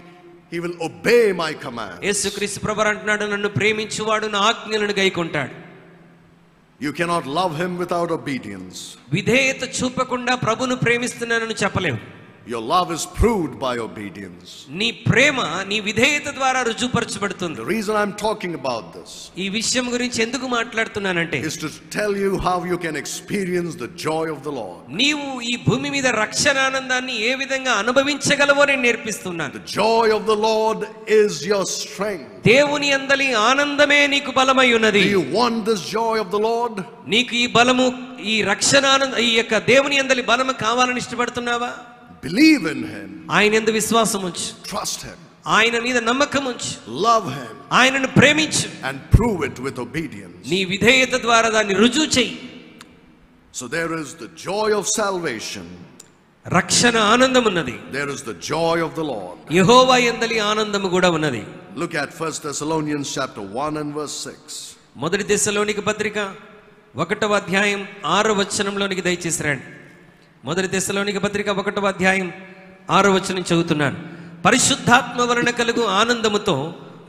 he will obey my command.
యేసుక్రీస్తు ప్రభువు అంటున్నాడు, నన్ను ప్రేమించువాడు నా ఆజ్ఞలను గైకొంటాడు.
You cannot love him without obedience.
విధేయత చూపకుండా ప్రభువును ప్రేమిస్తున్నానని చెప్పలేము.
Your love is proved by obedience.
నీ ప్రేమ నీ విధేయత ద్వారా రుజువుపరచబడుతుంది.
The reason I'm talking about this
ఈ విషయం గురించి ఎందుకు మాట్లాడుతున్నానంటే
is to tell you how you can experience the joy of the Lord.
నీవు ఈ భూమి మీద రక్షణ ఆనందాన్ని ఏ విధంగా అనుభవించగలవో నేను నేర్పిస్తున్నాను.
The joy of the Lord is your strength.
దేవుని యందలి ఆనందమే నీకు బలమై ఉన్నది.
Do you want this joy of the Lord?
నీకు ఈ బలము, ఈ రక్షణ ఆనంద, ఈ యొక్క దేవుని యందలి బలము కావాలని ఇష్టపడుతున్నావా?
Believe in him.
ఆయన యందు విశ్వాసం ఉంచు.
Trust him.
ఆయన మీద నమ్మకం ఉంచు.
Love him.
ఆయనను ప్రేమించు.
And prove it with obedience.
నీ విధేయత ద్వారా దాన్ని రుజువు చెయ్యి.
So there is the joy of salvation.
రక్షణ ఆనందం ఉన్నది.
There is the joy of the Lord.
యెహోవా యందలి ఆనందము కూడా ఉన్నది.
Look at 1 Thessalonians chapter 1 and verse 6.
మొదటి తెస్సలోనిక పత్రిక 1వ అధ్యాయం 6వ వచనంలోనికి దయచేసి రండి. మొదటి తెస్సలోనిక పత్రిక 1వ అధ్యాయం 6వ వచనం చదువుతున్నాను. పరిశుద్ధాత్మ వలన కలుగు ఆనందముతో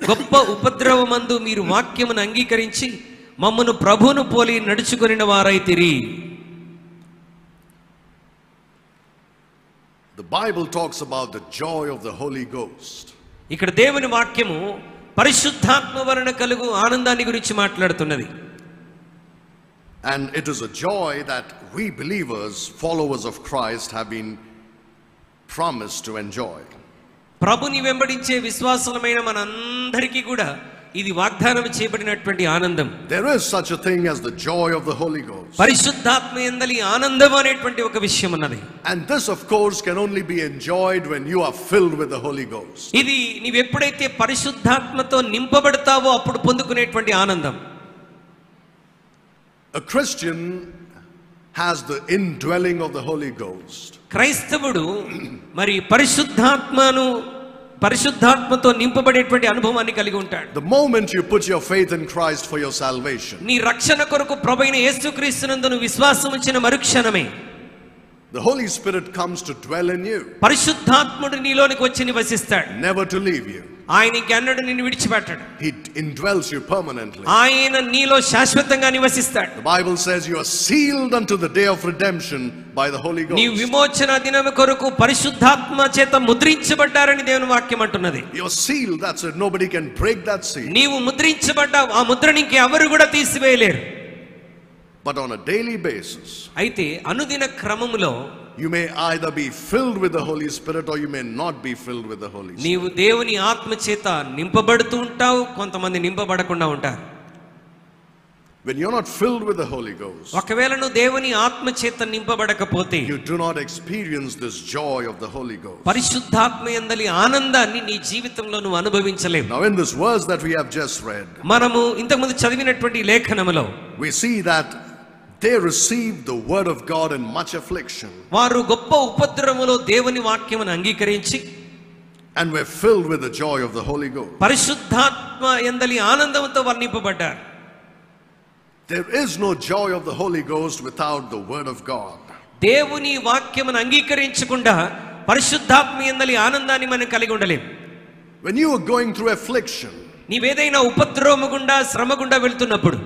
గొప్ప ఉపద్రవమందు మీరు వాక్యమును అంగీకరించి మమ్మను ప్రభువును పోలి నడుచుకొనిన వారైతిరి.
The Bible talks about the joy of the Holy Ghost.
ఇక్కడ దేవుని వాక్యము పరిశుద్ధాత్మ వలన కలుగు ఆనందాన్ని గురించి మాట్లాడుతున్నది.
And it is a joy that we believers, followers of Christ, have been promised to enjoy.
ప్రభుని వెంబడించే విశ్వాసులమైన మనందరికీ కూడా ఇది వాగ్దానం చేయబడినటువంటి ఆనందం.
There is such a thing as the joy of the Holy Ghost.
పరిశుద్ధాత్మ యందలి ఆనందం అనేటువంటి ఒక విషయం ఉన్నది.
And this of course can only be enjoyed when you are filled with the Holy Ghost.
ఇది నీవు ఎప్పుడైతే పరిశుద్ధాత్మతో నింపబడతావో అప్పుడు పొందుకునేటువంటి ఆనందం.
A Christian has the indwelling of the Holy Ghost.
క్రైస్తవుడు మరి పరిశుద్ధాత్మతో నింపబడేటువంటి అనుభవాన్ని కలిగి ఉంటాడు.
The moment you put your faith in Christ for your salvation,
నీ రక్షణ కొరకు ప్రభువైన యేసుక్రీస్తునందు నువ్వు విశ్వాసం ఉంచిన మరుక్షణమే
the Holy Spirit comes to dwell in you,
పరిశుద్ధాత్ముడు నీలోనికి వచ్చి నివసిస్తాడు.
never to leave you.
ఆయన ఇంకెన్నడూ నిన్ను విడిచిపెట్టడు.
He indwells you permanently.
ఆయన నీలో శాశ్వతంగా నివసిస్తాడు.
The Bible says you are sealed unto the day of redemption by the Holy Ghost.
నీ విమోచన దినము కొరకు పరిశుద్ధాత్మ చేత ముద్రించబడ్డారని దేవుని వాక్యం అంటున్నది.
You are sealed, that's it. Nobody can break that seal.
నీవు ముద్రించబడ్డావు, ఆ ముద్రని ఇంకెవరు కూడా తీసివేయలేరు.
But on a daily basis,
అయితే అనుదిన క్రమములో
you may either be filled with the Holy Spirit or you may not be filled with the Holy Spirit.
నీవు దేవుని ఆత్మ చేత నింపబడుతూ ఉంటావు, కొంతమంది నింపబడకుండా ఉంటారు.
When you're not filled with the Holy Ghost,
ఒకవేళ నువ్వు దేవుని ఆత్మ చేత నింపబడకపోతే
you do not experience this joy of the Holy Ghost.
పరిశుద్ధాత్మ యందలి ఆనందాన్ని నీ జీవితంలో నువ్వు అనుభవించలేవు.
Now in this verse that we have just read,
మనము ఇంతకుముందు చదివినటువంటి లేఖనములో
we see that they received the word of God in much affliction
వారు గొప్ప ఉపద్రవములో దేవుని వాక్యమును అంగీకరించి
and were filled with the joy of the Holy Ghost.
పరిశుద్ధాత్మ యందలి ఆనందంతో వారు నింపబడ్డారు.
There is no joy of the Holy Ghost without the word of God.
దేవుని వాక్యమును అంగీకరించకుండా పరిశుద్ధాత్మ యందలి ఆనందాన్ని మనం కలిగి ఉండలేం.
When you are going through affliction,
నీవేదైనా ఉపద్రవము గుండా శ్రమ గుండా వెళ్తున్నప్పుడు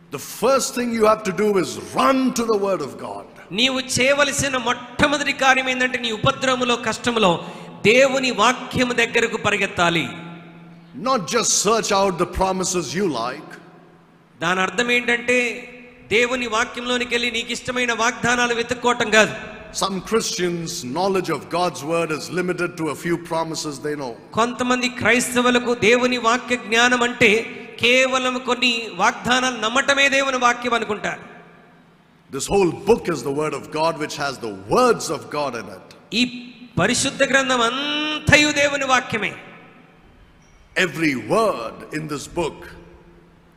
the first thing you have to do is run to the word of God.
నీవు చేయవలసిన మొట్టమొదటి కార్యం ఏంటంటే నీ ఉపద్రవములో కష్టములో దేవుని వాక్యము దగ్గరకు పరిగెత్తాలి.
Not just search out the promises you like.
దాని అర్థం ఏంటంటే దేవుని వాక్యంలోనికి వెళ్ళి నీకు ఇష్టమైన వాగ్దానాలు వెతుక్కోవటం కాదు.
Some Christians' knowledge of God's word is limited to a few promises they know.
కొంతమంది క్రైస్తవులకు దేవుని వాక్య జ్ఞానం అంటే కేవలం కొన్ని వాగ్దానాలు నమ్మటమే దేవుని వాక్యం అనుకుంటారు.
This whole book is the word of God which has the words of God in it.
ఈ పరిశుద్ధ గ్రంథం అంతయు దేవుని వాక్యమే.
Every word in this book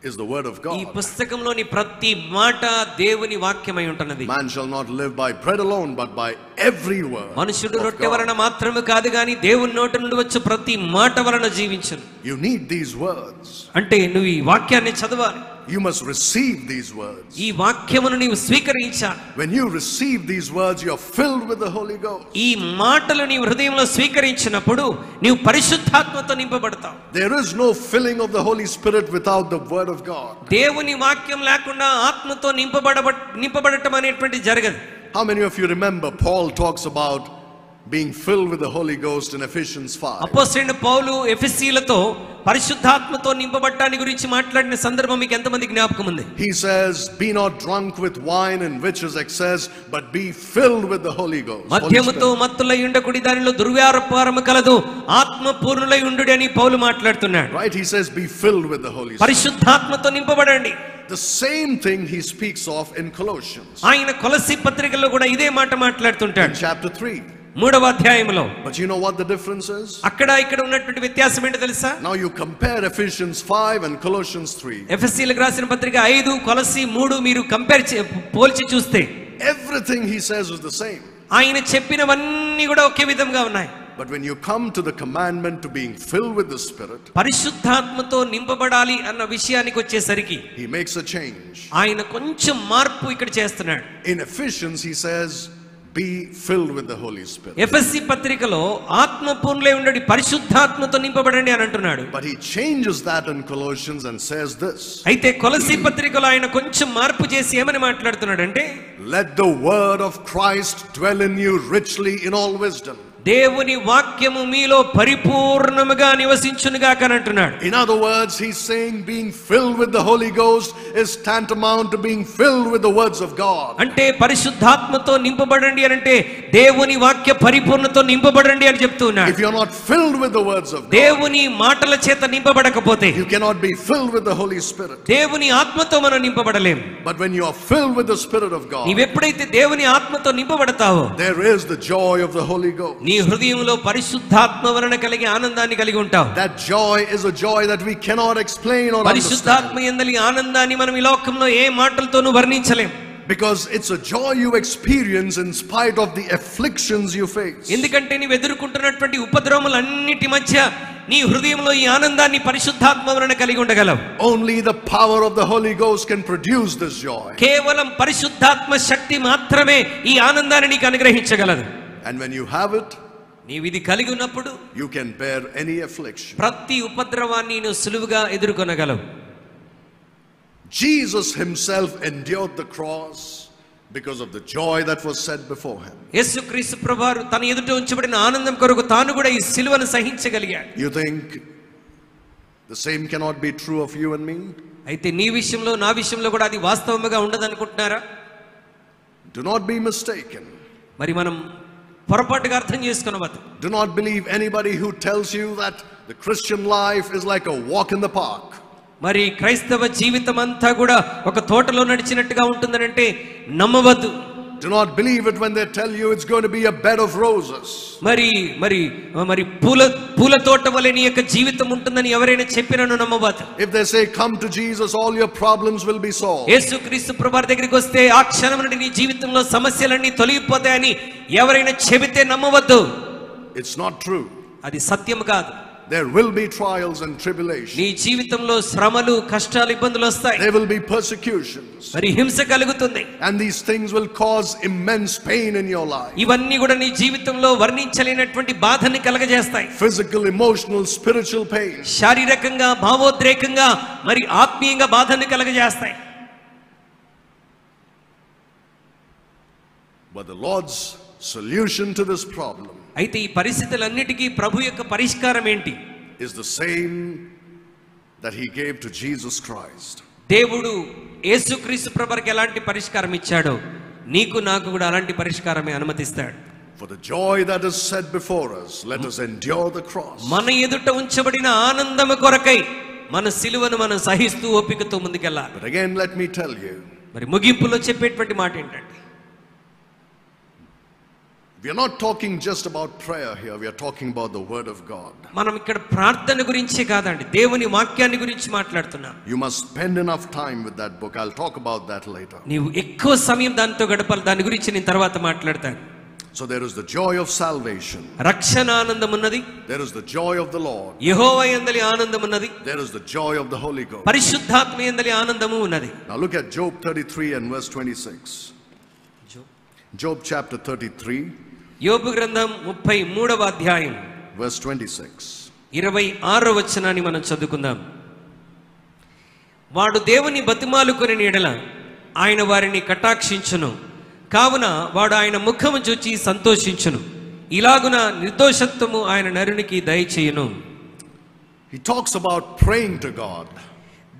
is the word of God.
ఈ పుస్తకంలోని ప్రతి మాట దేవుని వాక్యమై ఉంటున్నది.
Man shall not live by bread alone but by every word.
మనుషుడు రొట్టె వలన మాత్రమే కాదు గాని దేవుని నోటి నుండి వచ్చే ప్రతి మాట వలన జీవించును.
You need these words.
అంటే నువ్వు ఈ వాక్యాన్ని చదవాలి.
You must receive these words.
ఈ వాక్యమును నీవు స్వీకరించాలి.
When you receive these words, you are filled with the Holy Ghost.
ఈ మాటలు నీ హృదయంలో స్వీకరించినప్పుడు నీవు పరిశుద్ధాత్మతో నింపబడతావు.
There is no filling of the Holy Spirit without the word of God.
దేవుని వాక్యం లేకుండా ఆత్మతో నింపబడటం అనేటువంటి జరగదు.
How many of you remember Paul talks about being filled with the Holy Ghost in Ephesians 5?
అపోస్తలుడైన పౌలు ఎఫెసీయులతో పరిశుద్ధాత్మతో నింపబడటాన్ని గురించి మాట్లాడిన సందర్భం మీకు ఎంతమంది జ్ఞాపకం ఉంది?
He says, be not drunk with wine in which is excess, but be filled with the Holy Ghost.
మద్యముతో మత్తులై ఉండకుడి, దానిలో దుర్వ్యాపారము కలదు, ఆత్మ పూర్ణులై ఉండుడి అని పౌలు మాట్లాడుతున్నాడు.
Right? He says, be filled with the Holy Spirit.
పరిశుద్ధాత్మతో నింపబడండి.
The same thing he speaks of in Colossians.
ఆయన కొలస్సీ పత్రికలో కూడా ఇదే మాట మాట్లాడుతుంటాడు.
In chapter 3.
3వ అధ్యాయములో.
But you know what the difference is?
అక్కడ ఇక్కడ ఉన్నటువంటి వ్యత్యాసం ఏంటో తెలుసా?
Now you compare Ephesians 5 and Colossians 3.
ఎఫెసీయులకు రాసిన పత్రిక 5 కొలస్సీ 3 మీరు పోల్చి చూస్తే
everything he says is the same.
ఆయన చెప్పినవన్నీ కూడా ఒకే విధంగా ఉన్నాయి.
But when you come to the commandment to being filled with the Spirit,
పరిశుద్ధాత్మతో నింపబడాలి అన్న విషయానికి వచ్చేసరికి
he makes a change.
ఆయన కొంచెం మార్పు ఇక్కడ చేస్తున్నాడు.
In Ephesians he says, be filled with the Holy Spirit.
ఎఫెసీ పత్రికలో ఆత్మ పూర్ణులై ఉండండి, పరిశుద్ధాత్మతో నింపబడండి అని అంటున్నాడు.
But he changes that in Colossians and says this.
అయితే కొలస్సీ పత్రికలో ఆయన కొంచెం మార్పు చేసి ఏమని మాట్లాడుతున్నాడు అంటే,
let the word of Christ dwell in you richly in all wisdom.
దేవుని వాక్యము మీలో పరిపూర్ణముగా నివసించునుగాక అని అంటున్నాడు.
In other words, he's saying being filled with the Holy Ghost is tantamount to being filled with the words of God.
అంటే పరిశుద్ధాత్మతో నింపబడండి అని అంటే దేవుని వాక్య పరిపూర్ణతో నింపబడండి అని చెప్తున్నాడు.
If you're not filled with the words of God,
దేవుని మాటల చేత నింపబడకపోతే
you cannot be filled with the Holy Spirit.
దేవుని ఆత్మతో మనం నింపబడలేం.
But when you are filled with the Spirit of God,
నీవెప్పుడైతే దేవుని ఆత్మతో నింపబడతావో
there is the joy of the Holy Ghost.
నీ హృదయంలో పరిశుద్ధాత్మ వలన కలిగే ఆనందాన్ని కలిగి ఉంటావు.
That joy is a joy that we cannot explain or
పరిశుద్ధాత్మ యందలి ఆనందాన్ని మనం ఈ లోకంలో ఏ మాటలతోనూ వర్ణించలేం.
Because it's a joy you experience in spite of the afflictions you face.
ఎందుకంటే నీవు ఎదుర్కొంటున్నటువంటి ఉపద్రవములన్నిటి మధ్య నీ హృదయంలో ఈ ఆనందాన్ని పరిశుద్ధాత్మ వలన కలిగి ఉండగలవు.
Only the power of the Holy Ghost can produce this joy.
కేవలం పరిశుద్ధాత్మ శక్తి మాత్రమే ఈ ఆనందాన్ని నీకు అనుగ్రహించగలదు.
And when you have it,
నీవు ఇది కలిగి ఉన్నప్పుడు
you can bear any affliction.
ప్రతి ఉపద్రవాన్ని నువ్వు సులువుగా ఎదుర్కొనగలవు.
Jesus himself endured the cross because of the joy that was set before him.
యేసుక్రీస్తు ప్రభువారు తన ఎదుట ఉంచబడిన ఆనందం కొరకు తాను కూడా ఈ సిలువను సహించగలిగాడు.
You think the same cannot be true of you and me?
అయితే నీ విషయంలో నా విషయంలో కూడా అది వాస్తవముగా ఉండదనుకుంటున్నారా?
Do not be mistaken.
మరి మనం పొరపాటుగా అర్థం చేసుకునవద్దు.
Do not believe anybody who tells you that the Christian life is like a walk in the park.
మరి క్రైస్తవ జీవితం అంతా కూడా ఒక తోటలో నడిచినట్టుగా ఉంటుందనంటే నమ్మవద్దు.
Do not believe it when they tell you it's going to be a bed of roses.
మరి పూల తోట వలె నీ యొక్క జీవితం ఉంటుందని ఎవరైనా చెప్పినను నమ్మవద్దు.
If they say come to Jesus, all your problems will be solved.
యేసుక్రీస్తు ప్రభువారి దగ్గరికి వస్తే ఆ క్షణం నుండి నీ జీవితంలో సమస్యలన్నీ తొలగిపోతాయని ఎవరైనా చెబితే నమ్మవద్దు.
It's not true.
అది సత్యం కాదు.
There will be trials and tribulations.
నీ జీవితంలో శ్రమలు, కష్టాలు, ఇబ్బందులు వస్తాయి.
There will be persecutions.
మరి హింస కలుగుతుంది.
And these things will cause immense pain in your life.
ఇవన్నీ కూడా నీ జీవితంలో వర్ణించలేనటువంటి బాధని కలగజేస్తాయి.
Physical, emotional, spiritual pain.
శారీరకంగా, భావోద్రేకంగా, మరి ఆత్మీయంగా బాధని కలగజేస్తాయి.
But the Lord's solution to this problem
అయితే ఈ పరిస్థితులన్నిటికీ ప్రభు యొక్క పరిష్కారం ఏంటి?
is the same that he gave to Jesus Christ.
దేవుడు యేసుక్రీస్తు ప్రభువుకి ఎలాంటి పరిష్కారం ఇచ్చాడో నీకు నాకు కూడా అలాంటి పరిష్కారమే అనుమతిస్తాడు.
For the joy that is set before us, let us endure the cross.
మన ఎదుట ఉంచబడిన ఆనందము కొరకై మన సిలువను మనం సహిస్తూ ఓపికతో ముందుకెళ్ళాలి.
But again, let me tell you,
మరి ముగింపులో చెప్పేటువంటి మాట ఏంటంటే,
we are not talking just about prayer here, we are talking about the word of God.
మనం ఇక్కడ ప్రార్థన గురించే కాదండి, దేవుని వాక్యాన్ని గురించి మాట్లాడుతున్నాం.
You must spend enough time with that book. I'll talk about that later.
నీవు ఎక్కువ సమయం దాంతో గడపాలి. దాని గురించి నేను తర్వాత మాట్లాడతాను.
So there is the joy of salvation.
రక్షణ ఆనందం ఉన్నది.
There is the joy of the Lord.
యెహోవా యందలి ఆనందం ఉన్నది.
There is the joy of the Holy Ghost.
పరిశుద్ధాత్మ యందలి ఆనందము ఉన్నది.
Now look at Job 33 and verse 26. Job chapter 33.
యోబు గ్రంథం 33వ అధ్యాయం
verse 26.
26వ వచనాన్ని మనం చదువుకుందాం. వాడు దేవుని బతిమాలుకొని నీడల ఆయన వారిని కటాక్షించును, కావున వాడు ఆయన ముఖము చూచి సంతోషించును, ఇలాగున నిర్దోషత్వము ఆయన నరునికి దయచేయును.
He talks about praying to God.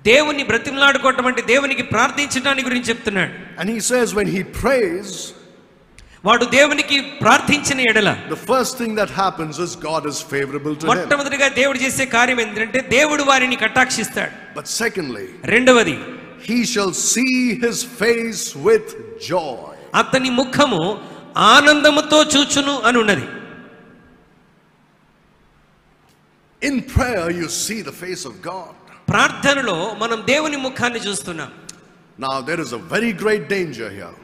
దేవుని బ్రతిమలాడుకోవటం అంటే దేవునికి ప్రార్థించడానికి గురించి చెప్తున్నాడు.
And he says when he prays,
వాడు దేవునికి ప్రార్థించిన ఎడల
the first thing that happens is God is favorable to him.
మొట్టమొదటిగా దేవుడు చేసే కార్యం ఏంటంటే దేవుడు వారిని కటాక్షిస్తాడు.
But secondly,
రెండవది,
he shall see his face with joy.
అతని ముఖము ఆనందముతో చూచును అని ఉన్నది.
In prayer you see the face of God.
ప్రార్థనలో మనం దేవుని ముఖాన్ని చూస్తున్నాం.
Now there is a very great danger here.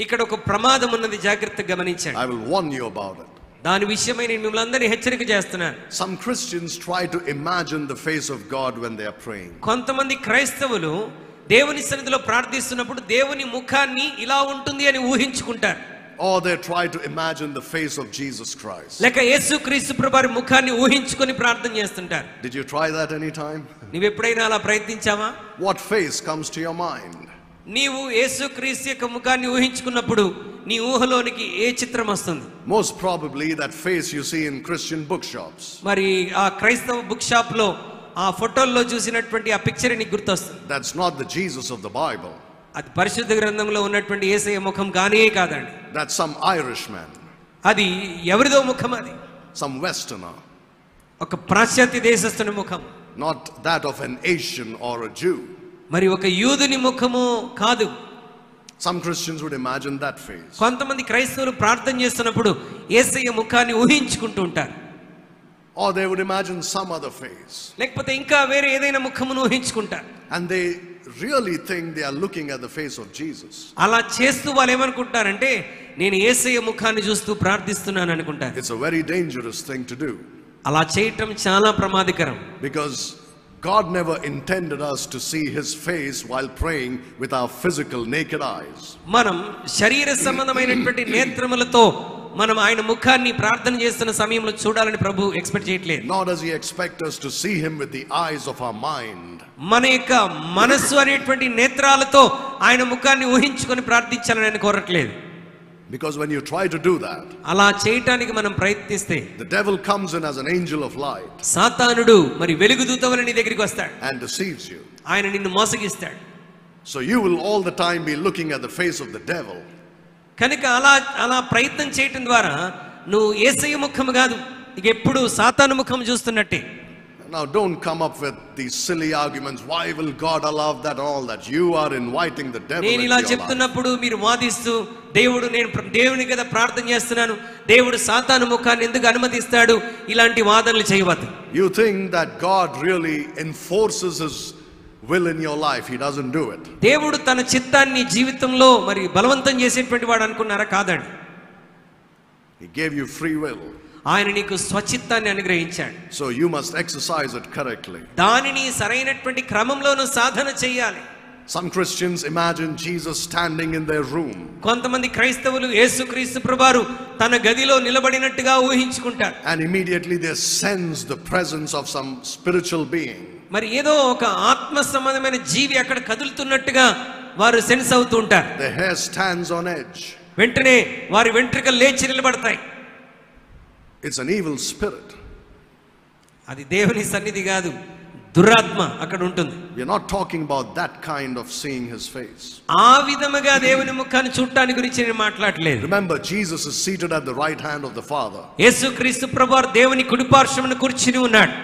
ఇక్కడ ఒక ప్రమాదం ఉన్నది, జాగ్రత్తగా గమనించండి.
I will warn you about it.
దాని విషయమై నేను మిమ్మల్ని అందరినీ హెచ్చరిక చేస్తున్నాను.
Some Christians try to imagine the face of God when they are praying.
కొంతమంది క్రైస్తవులు దేవుని సన్నిధిలో ప్రార్థిస్తున్నప్పుడు దేవుని ముఖాన్ని ఇలా ఉంటుంది అని ఊహించుకుంటారు.
Or they try to imagine the face of Jesus Christ.
లేక యేసుక్రీస్తు ప్రభువారి ముఖాన్ని ఊహించుకొని ప్రార్థన చేస్తుంటారు.
Did you try that any time?
నీవు ఎప్పుడైనా అలా ప్రయత్నించావా?
What face comes to your mind?
నీవు యేసుక్రీస్తు యొక్క ముఖాన్ని ఊహించుకున్నప్పుడు నీ ఊహలోనికి ఏ చిత్రం వస్తుంది?
Most probably that face you see in Christian bookshops.
మరి ఆ క్రైస్తవ బుక్ షాప్ లో ఆ ఫోటోల్లో చూసినటువంటి ఆ పిక్చర్ నీకు గుర్తొస్తుంది.
That's not the Jesus of the Bible.
అది పరిశుద్ధ గ్రంథంలో ఉన్నటువంటి యేసయ్య ముఖం కానే కాదండి.
That's some Irishman.
అది ఎవరిదో ముఖం, అది
some Westerner.
ఒక పాశ్చాత్య దేశస్థుని ముఖం.
Not that of an Asian or a Jew.
మరి ఒక యూదుని ముఖము కాదు.
Some Christians would imagine that face.
కొంతమంది క్రైస్తవులు ప్రార్థన చేస్తున్నప్పుడు యేసయ్య ముఖాన్ని ఊహించుకుంటూ ఉంటారు.
Or they would imagine some other face.
లేకపోతే ఇంకా వేరే ఏదైనా ముఖమును ఊహించుకుంటారు.
And they really think they are looking at the face of Jesus.
అలా చేస్తూ వాళ్ళు ఏమనుకుంటారంటే నేను యేసయ్య ముఖాన్ని చూస్తూ ప్రార్థిస్తున్నాను అనుకుంటారు.
It's a very dangerous thing to do.
అలా చేయటం చాలా ప్రమాదకరం.
Because God never intended us to see his face while praying with our physical naked eyes.
మనం శరీర సంబంధమైనటువంటి నేత్రములతో మనం ఆయన ముఖాన్ని ప్రార్థన చేస్తున్న సమయంలో చూడాలని ప్రభు ఎక్స్పెక్ట్ చేయట్లేదు.
Nor does he expect us to see him with the eyes of our mind.
మన యొక్క మనస్సు అనేటువంటి నేత్రాలతో ఆయన ముఖాన్ని ఊహించుకొని ప్రార్థించాలని ఆయన కోరట్లేదు.
Because when you try to do that,
అలా చేయటానికి మనం ప్రయత్నిస్తే
the devil comes in as an angel of light.
సాతానుడు మరి వెలుగుదూత వలె నీ దగ్గరికి వస్తాడు.
And deceives you.
ఆయన నిన్ను మోసగిస్తాడు.
So you will all the time be looking at the face of the devil.
కనుక అలా ప్రయత్నం చేయటం ద్వారా నువ్వు యేసయ్య ముఖము కాదు, ఇక ఎప్పుడు సాతాను ముఖం చూస్తున్నట్టే.
Now don't come up with these silly arguments. Why will God allow that all that? You are inviting the devil
నేను
into
ఇలా
your
చెప్తున్నప్పుడు మీరు వాదిస్తూ నేను దేవుని కదా ప్రార్థన చేస్తున్నాను, దేవుడు సాతాను ముఖాన్ని ఎందుకు అనుమతిస్తాడు, ఇలాంటి వాదనలు చేయవద్దు.
You think that God really enforces his will in your life. He doesn't do it.
దేవుడు తన చిత్తాన్ని జీవితంలో మరి బలవంతం చేసేటువంటి వాడు అనుకున్నారా? కాదండి.
He gave you free will.
ఆయన నీకు స్వచిత్తాన్ని అనుగ్రహించాడు.
So you must exercise it correctly.
దానిని సరైనటువంటి క్రమంలోను సాధన చేయాలి.
Some Christians imagine Jesus standing in their room.
కొంతమంది క్రైస్తవులు యేసుక్రీస్తు ప్రభువారు తన గదిలో నిలబడినట్టుగా ఊహించుకుంటారు.
And immediately they sense the presence of some spiritual being.
మరి ఏదో ఒక ఆత్మ సంబంధమైన జీవి అక్కడ కదులుతున్నట్టుగా వారు సెన్స్ అవుతూ ఉంటారు.
Their hair stands on edge.
వెంటనే వారి వెంట్రుకలు లేచి నిలబడతాయి.
It's an evil spirit.
అది దేవుని సన్నిధి కాదు, దురాత్మ అక్కడ ఉంటుంది.
We are not talking about that kind of seeing his face.
ఆ విధముగా దేవుని ముఖాన్ని చూడటానికి గురించి నేను మాట్లాడలేదు.
Remember, Jesus is seated at the right hand of the Father.
యేసుక్రీస్తు ప్రభువారు దేవుని కుడిపార్శ్వమున కూర్చుని ఉన్నాడు.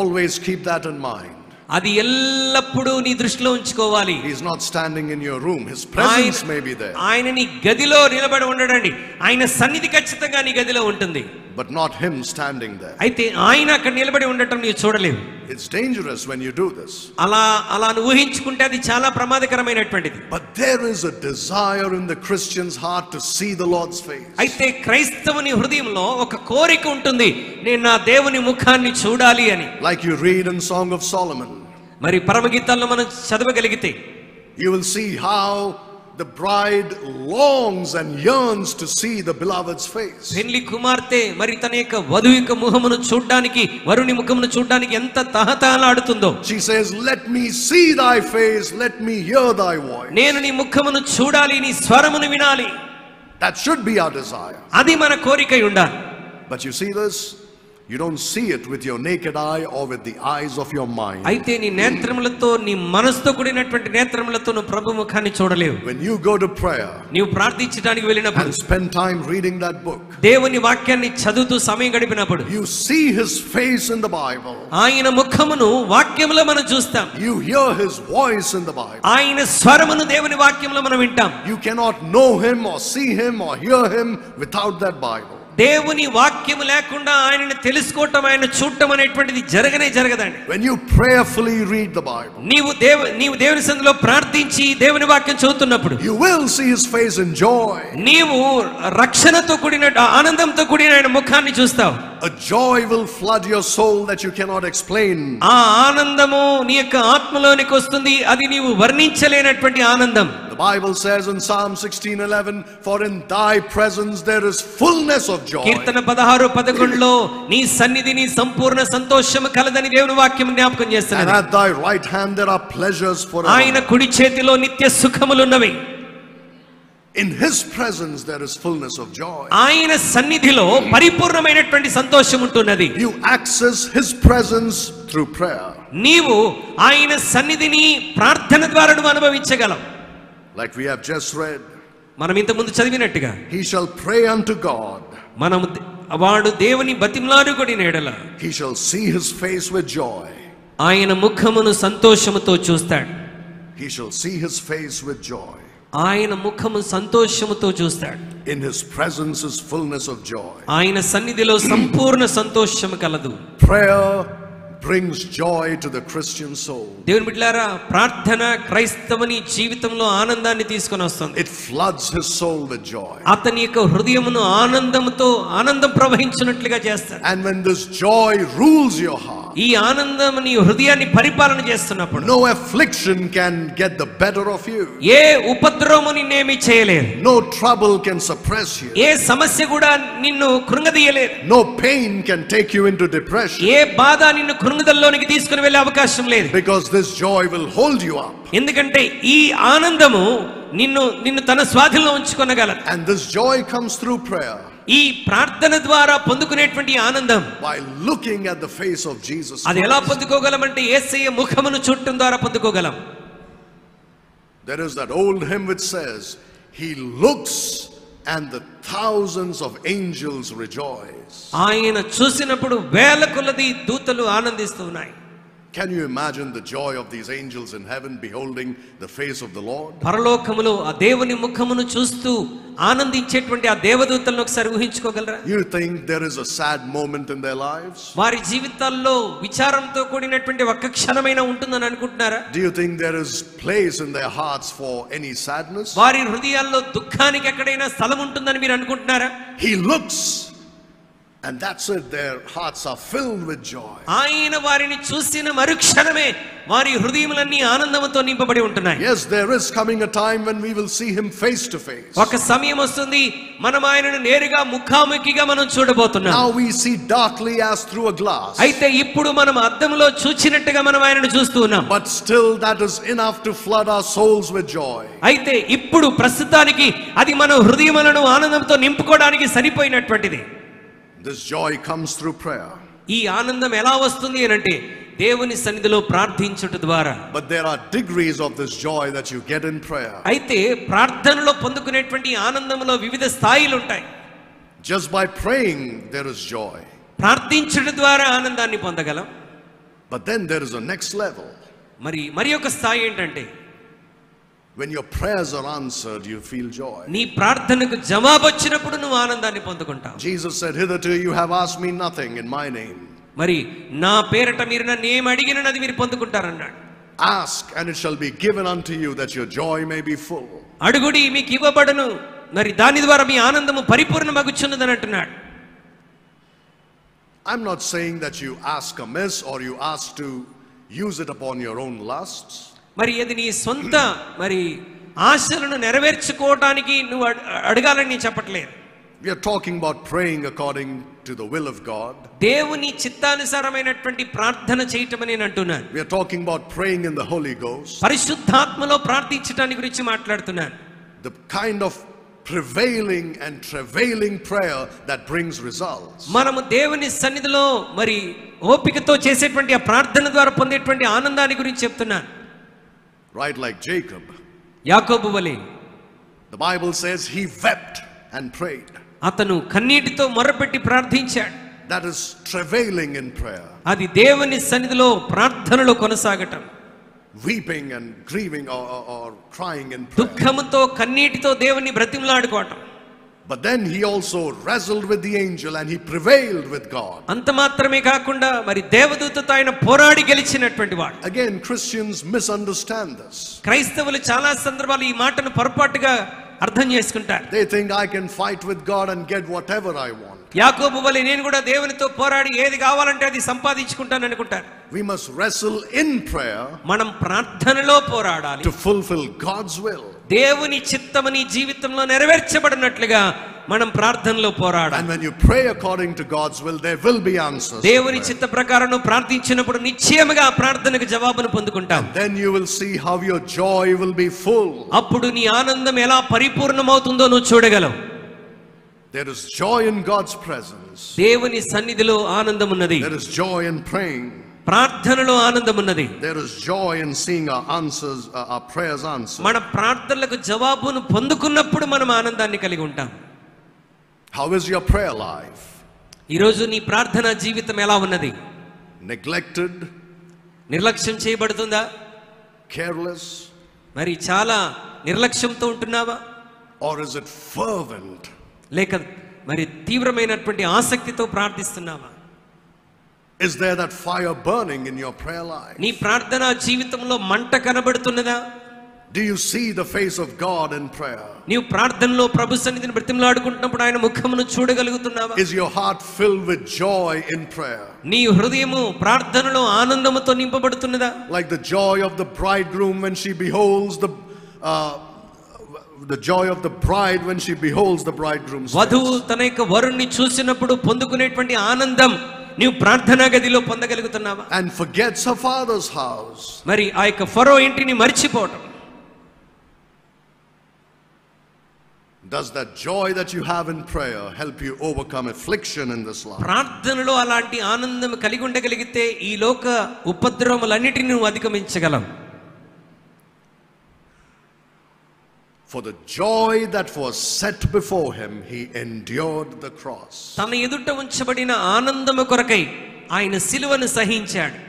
Always keep that in mind.
అది ఎల్లప్పుడూ నీ దృష్టిలో ఉంచుకోవాలి.
He is not standing in your room. His presence may be there.
ఆయన నీ గదిలో నిలబడి ఉండడండి. ఆయన సన్నిధి ఖచ్చితంగా నీ గదిలో ఉంటుంది.
But not him standing there.
అయితే ఆయన అక్కడ నిలబడి ఉండటం నీవు చూడలేవు.
It's dangerous when you do this.
అలా ఊహించుకుంటే అది చాలా ప్రమాదకరమైనటువంటిది.
But there is a desire in the Christian's heart to see the Lord's face.
అయితే క్రైస్తవుని హృదయంలో ఒక కోరిక ఉంటుంది, నేను నా దేవుని ముఖాన్ని చూడాలి అని.
Like you read in Song of Solomon.
మరి పరమగీతాల్లో మనం చదవగలిగితే
you will see how the bride longs and yearns to see the beloved's face.
పెళ్లి కుమార్తె మరి తన యొక్క వధువు యొక్క ముఖమును చూడడానికి, వరుని ముఖమును చూడడానికి ఎంత తహతహలాడుతుందో.
She says, let me see thy face, let me hear thy voice.
నేను నీ ముఖమును చూడాలి, నీ స్వరమును వినాలి.
That should be our desire.
అది మన కోరికై ఉండాలి.
But you see this? You don't see it with your naked eye or with the eyes of your mind.
అయితే నీ నేత్రములతో, నీ మనసుతో కూడినటువంటి నేత్రములతో నువ్వు ప్రభు ముఖాన్ని చూడలేవు.
When you go to prayer
నీవు ప్రార్థించడానికి వెళ్ళినప్పుడు,
and spend time reading that book,
దేవుని వాక్యాన్ని చదువుతూ సమయం గడిపినప్పుడు,
you see his face in the Bible.
ఆయన ముఖమును వాక్యములో మనం చూస్తాం.
You hear his voice in the Bible.
ఆయన స్వరమును దేవుని వాక్యంలో మనం వింటాం.
You cannot know him or see him or hear him without that Bible.
దేవుని వాక్యము లేకుండా ఆయనను తెలుసుకోవటం, ఆయన చూడటం అనేటువంటిది జరగదండి.
When you prayerfully read the Bible,
నీవు దేవుని సన్నిధిలో ప్రార్థించి దేవుని వాక్యం చదువుతున్నప్పుడు,
you will see his face in joy.
నీవు రక్షణతో కూడిన ఆనందంతో కూడిన ఆయన ముఖాన్ని చూస్తావు.
A joy will flood your soul that you cannot explain.
ఆ ఆనందము నీ యొక్క ఆత్మలోనికి వస్తుంది, అది నీవు వర్ణించలేనటువంటి ఆనందం.
The Bible says in Psalm 16:11, for in thy presence there is fullness of joy.
కీర్తన 16:11 నీ సన్నిధిని సంపూర్ణ సంతోషము కలదని దేవుని వాక్యం జ్ఞాపకం చేస్తున్నది.
And at thy right hand there are pleasures forever.
ఆయన కుడి చేతిలో నిత్య సుఖములున్నవి.
In his presence there is fullness of joy.
ఆయన సన్నిధిలో పరిపూర్ణమైనటువంటి సంతోషం ఉంటున్నది.
You access his presence through prayer.
నీవు ఆయన సన్నిధిని ప్రార్థన ద్వారా నువ్వు అనుభవించగలవు.
Like we have just read,
మనం ఇంత ముందు చదివినట్టుగా,
he shall pray unto God.
మనము వాడు దేవుని బతిమలాడుకొనిన ఎడల
He shall see his face with joy.
ఆయన ముఖమును సంతోషముతో చూస్తాడు.
He shall see his face with joy.
ఆయన ముఖము సంతోషముతో చూస్తాడు.
In his presence is fullness of joy.
ఆయన సన్నిధిలో సంపూర్ణ సంతోషము కలదు.
Prayer brings joy to the Christian soul.
దేవుని బిడ్డలారా, ప్రార్థన క్రైస్తవుని జీవితంలో ఆనందాన్ని తీసుకొని వస్తుంది.
It floods his soul with joy.
అతని యొక్క హృదయమును ఆనందం ప్రవహించినట్లుగా చేస్తాడు.
And when this joy rules your heart,
ఈ ఆనందం నీ హృదయాన్ని పరిపాలన చేస్తున్నప్పుడు
no affliction can get the better of you.
ఏ ఉపద్రవము నిన్నేమీ చేయలేదు.
No trouble can suppress you.
ఏ సమస్య కూడా నిన్ను కృంగదీయలేదు.
No pain can take you into depression.
ఏ బాధ నిన్ను కృంగదల్లోనికి తీసుకుని వెళ్ళే అవకాశం లేదు.
Because this joy will hold you up.
ఎందుకంటే ఈ ఆనందము నిన్ను తన స్వాధీనంలో ఉంచుకొనగలదు.
And this joy comes through prayer.
ఈ ప్రార్థన ద్వారా పొందుకునేటువంటి ఆనందం,
By looking at the face of Jesus
అది ఎలా
Christ.
పొందుకోగలమంటే యేసయ్య ముఖమును చూడటం ద్వారా పొందుకోగలం.
There is that old hymn which says, he looks and the thousands of angels rejoice.
ఆయన చూసినప్పుడు వేల కొలది దూతలు ఆనందిస్తూ ఉన్నాయి.
Can you imagine the joy of these angels in heaven beholding the face of the Lord?
పరలోకములో ఆ దేవుని ముఖమును చూస్తూ ఆనందించేటువంటి ఆ దేవదూతలను ఒకసారి ఊహించుకోగలరా?
You think there is a sad moment in their lives?
వారి జీవితాల్లో విచారంతో కూడినటువంటి ఒక్క క్షణమైన ఉంటుందని అనుకుంటున్నారా?
Do you think there is place in their hearts for any sadness?
వారి హృదయాల్లో దుఃఖానికి ఎక్కడైనా స్థలం ఉంటుందని మీరు అనుకుంటున్నారా?
He looks, and that's it, their hearts are filled with joy.
ఆయన వారిని చూసిన మరుక్షణమే వారి హృదయములన్నీ ఆనందంతో నింపబడి ఉంటున్నాయి.
Yes, there is coming a time when we will see him face to face.
ఒక సమయం వస్తుంది మనం ఆయనను నేరుగా ముఖాముఖిగా మనం చూడబోతున్నాం.
Now we see darkly as through a glass.
అయితే ఇప్పుడు మనం అద్దంలో చూచినట్టుగా మనం ఆయనను చూస్తూ ఉన్నాం.
But still that is enough to flood our souls with joy.
అయితే ఇప్పుడు ప్రస్తుతానికి అది మన హృదయములను ఆనందంతో నింపుకోవడానికి సరిపోయినటువంటిది.
This joy comes through prayer.
ఈ ఆనందం ఎలా వస్తుంది అనంటే దేవుని సన్నిధిలో ప్రార్థించుట ద్వారా.
But there are degrees of this joy that you get in prayer.
అయితే ప్రార్థనలో పొందుకునేటువంటి ఆనందంలో వివిధ స్థాయిలు ఉంటాయి.
Just by praying there is joy.
ప్రార్థించుట ద్వారా ఆనందాన్ని పొందగలం.
But then there is a next level.
మరి ఒక స్థాయి ఏంటంటే,
when your prayers are answered, you feel joy.
నీ ప్రార్థనకు జవాబు వచ్చినప్పుడు నువ్వు ఆనందాన్ని పొందుకుంటావు.
Jesus said, hitherto you have asked me nothing in my name.
మరి నా పేరట మీరు నన్ను ఏం అడిగినది మీరు పొందుకుంటారన్నాడు.
Ask and it shall be given unto you, that your joy may be full.
అడుగుడి మీకు ఇవ్వబడును, మరి దాని ద్వారా మీ ఆనందము పరిపూర్ణమగుచున్నదని అంటున్నాడు.
I'm not saying that you ask amiss or you ask to use it upon your own lusts.
మరి అది నీ సొంత ఆశలను నెరవేర్చుకోవడానికి నువ్వు అడగాలని నేను చెప్పట్లేదు.
We are talking about praying according to the will of God.
దేవుని చిత్తానుసారమైనటువంటి ప్రార్థన చేయటమని నేను అంటున్నాను.
We are talking about praying in the Holy Ghost.
పరిశుద్ధాత్మలో ప్రార్థించటానికి గురించి మాట్లాడుతున్నాను.
The kind of prevailing and travailing prayer that brings results.
మనము దేవుని సన్నిధిలో మరి ఓపికతో చేసేటువంటి ఆ ప్రార్థన ద్వారా పొందేటువంటి ఆనందాన్ని గురించి చెప్తున్నాను.
Right, like Jacob.
యాకోబు వలె.
The Bible says he wept and prayed.
అతను కన్నీటితో మొరపెట్టి ప్రార్థించాడు.
That is travailing in prayer.
అది దేవుని సన్నిధిలో ప్రార్థనలో కొనసాగటం.
Weeping and grieving or crying in prayer.
దుఃఖముతో కన్నీటితో దేవుని బ్రతిమలాడుకోవటం.
But then he also wrestled with the angel and he prevailed with God.
అంత మాత్రమే కాకుండా మరి దేవదూతతో ఆయన పోరాడి గెలిచినటువంటి వాడు.
Again, Christians misunderstand this.
క్రైస్తవులు చాలా సందర్భాలు ఈ మాటను పొరపాటుగా అర్థం చేసుకుంటారు.
They think I can fight with God and get whatever I want.
యాకోబు వలె నేను కూడా దేవునితో పోరాడి ఏది కావాలంటే అది సంపాదించుకుంటాను అనుకుంటారు.
We must wrestle in prayer.
మనం ప్రార్థనలో పోరాడాలి.
To fulfill God's will.
దేవుని చిత్తము నీ జీవితంలో నెరవేర్చబడినట్లుగా మనం ప్రార్థనలో పోరాడాలి.
And when you pray according to God's will, there will be answers.
దేవుని చిత్త ప్రకారం ప్రార్థించినప్పుడు నిశ్చయముగా ఆ ప్రార్థనకు జవాబును పొందుకుంటాం.
And then you will see how your joy will be full.
అప్పుడు నీ ఆనందం ఎలా పరిపూర్ణమవుతుందో నువ్వు చూడగలవు.
There is joy in God's presence.
దేవుని సన్నిధిలో ఆనందం ఉన్నది.
There is joy in praying.
ప్రార్థనలో ఆనందం ఉన్నది.
There is joy in seeing our answers, our prayers answered.
మన ప్రార్థనలకు జవాబును పొందుకున్నప్పుడు మనం ఆనందాన్ని కలిగి ఉంటాం.
How is your prayer life?
ఈ రోజు నీ ప్రార్థన జీవితం ఎలా ఉన్నది?
Neglected?
నిర్లక్ష్యం చేయబడుతుందా?
Careless?
మరి చాలా నిర్లక్ష్యంతో ఉంటున్నావా?
Or is it fervent?
లేక మరి తీవ్రమైనటువంటి ఆసక్తితో ప్రార్థిస్తున్నావా?
Is there that fire burning in your prayer life?
నీ ప్రార్థనా జీవితంలో మంట కనబడుతున్నదా?
Do you see the face of God in prayer?
నీవు ప్రార్థనలో ప్రభు సన్నిధిని బ్రతిమలాడుకుంటున్నప్పుడు ఆయన ముఖమును చూడగలుగుతున్నావా?
Is your heart filled with joy in prayer?
నీ హృదయము ప్రార్థనలో ఆనందముతో నింపబడుతున్నదా?
Like the joy of the bridegroom when she beholds the joy of the bride when she beholds the bridegroom's face.
వధువు తన యొక్క వరుణ్ణి చూసినప్పుడు పొందుకునేటువంటి ఆనందం నీవు ప్రార్థనా గదిలో పొందగలుగుతున్నావా?
And forgets her father's house.
మరి ఆ యొక్క ఫరో ఇంటిని మర్చిపోవటం.
Does that joy that you have in prayer help you overcome affliction in this life?
ప్రార్థనలో అలాంటి ఆనందం కలిగి ఉండగలిగితే ఈ లోక ఉపద్రవములన్నిటిని నువ్వు అధిగమించగలవు.
For the joy that was set before him, he endured the cross.
తన ఎదుట ఉంచబడిన ఆనందము కొరకై ఆయన సిలువను సహించాడు.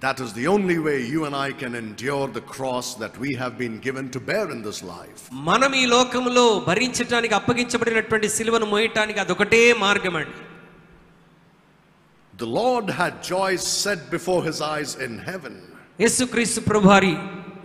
That is the only way you and I can endure the cross that we have been given to bear in this life.
మనం ఈ లోకములో భరించడానికి అప్పగించబడినటువంటి సిలువను మోయటానికి అదొకటే మార్గమండి.
The Lord had joy set before his eyes in heaven.
యేసుక్రీస్తు ప్రభువారి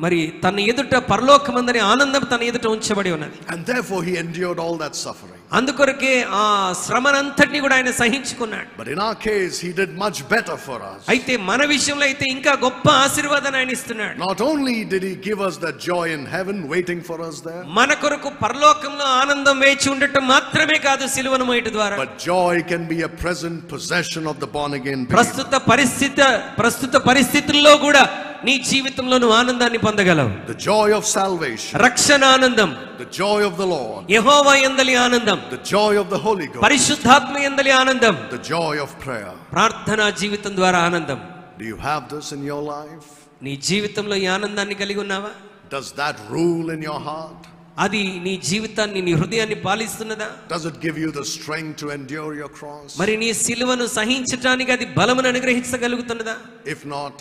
మరి తన ఎదుట పరలోకమందరి ఆనందం తన ఎదుట ఉంచబడి ఉన్నది.
And therefore he endured all that suffering.
అందుకొరకే ఆ శ్రమనంతటిని కూడా ఆయన సహించుకున్నాడు.
But in our case he did much better for us.
అయితే మన విషయంలో అయితే ఇంకా గొప్ప ఆశీర్వాదాన్ని ఆయన ఇస్తున్నాడు.
Not only did he give us that joy in heaven waiting for us there,
మన కొరకు పరలోకంలో ఆనందం వేచి ఉండటం మాత్రమే కాదు సిలువను మోయట ద్వారా,
but joy can be a present possession of the born again believer.
ప్రస్తుత పరిస్థితుల్లో కూడా నీ జీవితంలో నువ్వు ఆనందాన్ని పొందగలవు.
The joy of salvation,
రక్షణ ఆనందం,
the joy of the Lord,
యెహోవా యందలి ఆనందం,
the joy of the Holy Ghost,
పరిశుద్ధాత్మ యందలి ఆనందం,
the joy of prayer.
ప్రార్థనా జీవితం ద్వారా ఆనందం.
Do you have this in your life?
నీ జీవితంలో ఈ ఆనందాన్ని కలిగి ఉన్నావా?
Does that rule in your heart?
అది నీ జీవితాన్ని నీ హృదయాన్ని పాలిస్తున్నదా?
Does it give you the strength to endure your cross?
మరి నీ సిలువను సహించడానికి అది బలమును అనుగ్రహించగలుగుతున్నదా?
If not,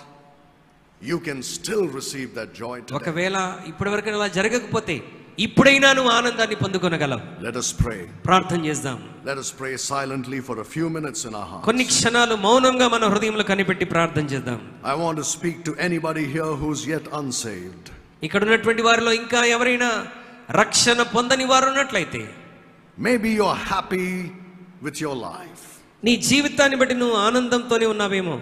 you can still receive that joy today.
ఒకవేళ ఇప్పటివరకు అలా జరగకపోతే ఇప్పుడైనా నువ్వు ఆనందాన్ని పొందుకొనగలవు.
Let us pray.
ప్రార్థన చేద్దాం.
Let us pray silently for a few minutes in our hearts.
కొన్ని క్షణాలు మౌనంగా మన హృదయంలో కనిపెట్టి ప్రార్థన చేద్దాం.
I want to speak to anybody here who's yet unsaved.
ఇక్కడ ఉన్నటువంటి వారిలో ఇంకా ఎవరైనా రక్షణ పొందని వారు ఉన్నట్లయితే,
maybe you're happy with your life,
నీ జీవితాన్ని బట్టి నువ్వు ఆనందంతోనే ఉన్నావేమో,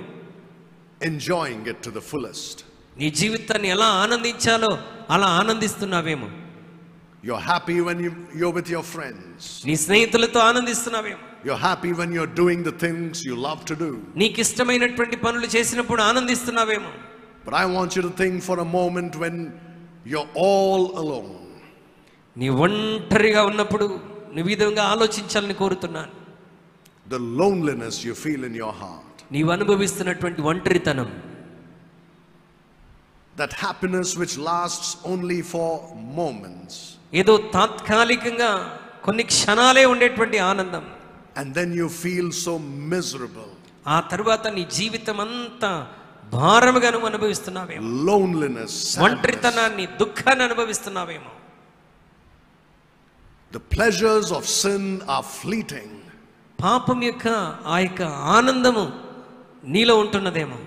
enjoying it to the fullest.
నీ జీవితాన్ని ఎలా ఆనందించాలో అలా ఆనందిస్తున్నావేమో.
You're happy when you're with your friends.
నీ స్నేహితులతో ఆనందిస్తున్నావేమో.
You're happy when you're doing the things you love to do.
నీకు ఇష్టమైనటువంటి పనులు చేసినప్పుడు ఆనందిస్తున్నావేమో.
But I want you to think for a moment when you're all alone.
నీ ఒంటరిగా ఉన్నప్పుడు నువ్వు ఈ విధంగా ఆలోచించాలని కోరుతున్నాను.
The loneliness you feel in your heart.
నీవు అనుభవిస్తున్నటువంటి ఒంటరితనం.
That happiness which lasts only for moments.
ఏదో తాత్కాలికంగా కొన్ని క్షణాలే ఉండేటువంటి ఆనందం.
And then you feel so miserable.
ఆ తర్వాత నీ జీవితం అంతా భారముగా నువ్వు అనుభవిస్తున్నావేమో.
Loneliness,
ఒంటరితనాన్ని, దుఃఖాన్ని అనుభవిస్తున్నావేమో.
The pleasures of sin are fleeting.
పాపం యొక్క ఆ యొక్క ఆనందము నీలో ఉంటున్నదేమో.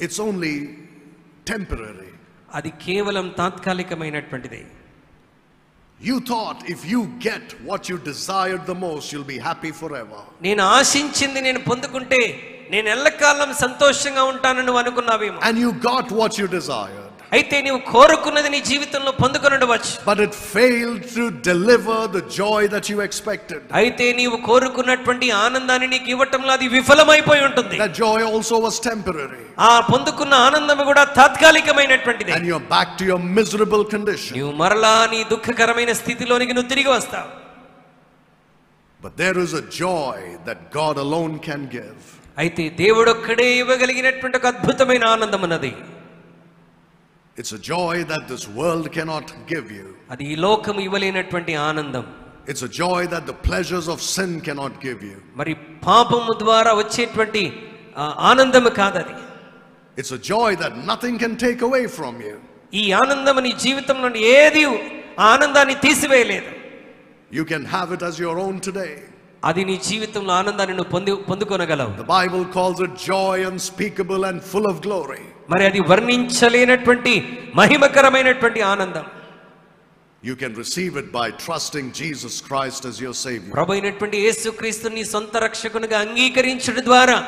It's only temporary.
అది కేవలం తాత్కాలికమైనటువంటిదే.
You thought if you get what you desired the most, you'll be happy forever.
నేను ఆశించింది నేను పొందుకుంటే నేను ఎల్లకాలం సంతోషంగా ఉంటానని నువ్వు అనుకున్నావేమో.
And you got what you desired.
అయితే నీవు కోరుకున్నది నీ జీవితంలో పొందుకొనవచ్చు.
But it failed to deliver the joy that you expected.
అయితే నీవు కోరుకున్నటువంటి ఆనందాన్ని నీకు ఇవ్వటంలో అది విఫలమైపోయి ఉంటుంది.
That joy also was temporary.
ఆ పొందుకున్న ఆనందం కూడా తాత్కాలికమైనటువంటిది.
And you're back to your miserable condition.
నీవు మరలా నీ దుఃఖకరమైన స్థితిలోనికి నువ్వు తిరిగి వస్తావు.
But there is a joy that God alone can give.
అయితే దేవుడు ఒక్కడే ఇవ్వగలిగినటువంటి ఒక అద్భుతమైన ఆనందం ఉన్నది.
It's a joy that this world cannot give you.
అది ఈ లోకం ఇవ్వలేనటువంటి ఆనందం.
It's a joy that the pleasures of sin cannot give you.
మరి పాపము ద్వారా వచ్చేటువంటి ఆనందం కాదది.
It's a joy that nothing can take away from you.
ఈ ఆనందం నీ జీవితం నుండి ఏది ఆనందాన్ని తీసివేయలేదు.
You can have it as your own today.
అది నీ జీవితంలో ఆనందాన్ని నువ్వు పొందుకొనగలవు.
The Bible calls it joy unspeakable and full of glory.
మరి అది వర్ణించలేనటువంటి మహిమకరమైనటువంటి ఆనందం.
You can receive it by trusting Jesus Christ as your Savior.
ప్రభువైనటువంటి యేసుక్రీస్తుని సొంత రక్షకునిగా అంగీకరించడం ద్వారా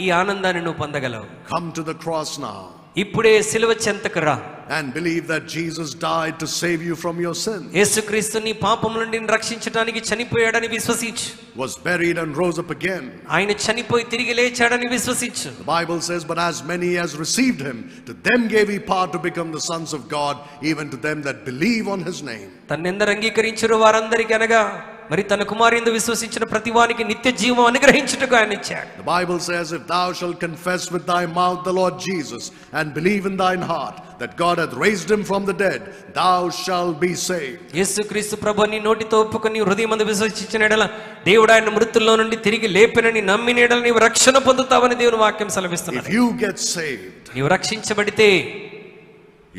ఈ ఆనందాన్ని నువ్వు పొందగలవు.
Come to the cross now.
ఇప్పుడే సిలువ చెంతకు రా.
And believe that Jesus died to save you from your sins.
యేసుక్రీస్తుని పాపముల నుండి రక్షించడానికి చనిపోయాడని విశ్వసించు.
Was buried and rose up again.
ఆయన చనిపోయి తిరిగి లేచాడని విశ్వసించు.
The Bible says, but as many as received him, to them gave he power to become the sons of God, even to them that believe on his name.
తన్నెందరు అంగీకరించురో వారందరికీ అనగా మరి తన కుమారుని విశ్వసించిన ప్రతి వానికి నిత్య జీవం అనుగ్రహించుటకు ఆయన ఇచ్చాడు.
The Bible says, if thou shalt confess with thy mouth the Lord Jesus and believe in thine heart that God hath raised him from the dead, thou shalt be saved.
యేసుక్రీస్తు ప్రభువుని నీ నోటితో ఒప్పుకొని హృదయమందు విశ్వసించిన యెడల దేవుడు ఆయన మృతుల్లో నుండి తిరిగి లేపినని నమ్మిన యెడల నీవు రక్షణ పొందుతావని దేవుని వాక్యం సెలవిస్తున్నది.
If you get saved,
నీవు రక్షించబడితే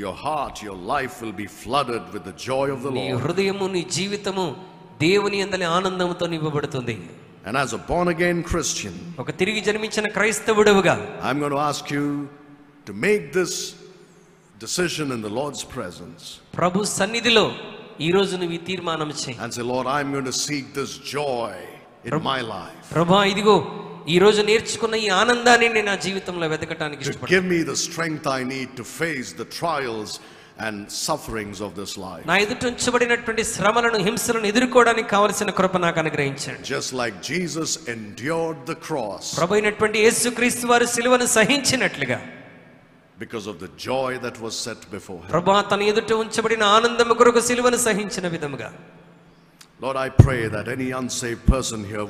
your heart, your life will be flooded with the joy of the
నీ
Lord.
హృదయము నీ జీవితము దేవుని యందలి ఆనందంతో నింపబడుతుంది.
And as a born again Christian,
ఒక తిరిగి జన్మించిన క్రైస్తవుడుగా
I'm going to ask you to make this decision in the Lord's presence.
ప్రభు సన్నిధిలో ఈ రోజు నువ్వు ఈ తీర్మానం చేయి.
And say, Lord, I'm going to seek this joy in my life.
ప్రభువా ఇదిగో ఈ రోజు నేర్చుకున్న ఈ ఆనందాన్ని నేను నా జీవితంలో వెతకడానికి
To
ఇష్టపడతాను.
give me the strength I need to face the trials and sufferings of this life.
నా ఎదుట ఉంచబడినటువంటి శ్రమలను హింసలను ఎదుర్కోవడానికి కావలసిన కృప నాకు అనుగ్రహించండి.
Just like Jesus endured the cross
ప్రభువైనటువంటి యేసుక్రీస్తు వారు సిలువను సహించినట్లుగా
because of the joy that was set before him.
ప్రభువా తన ఎదుట ఉంచబడిన ఆనందము కొరకు సిలువను సహించిన విధముగా
Lord, I pray that any unsaved person here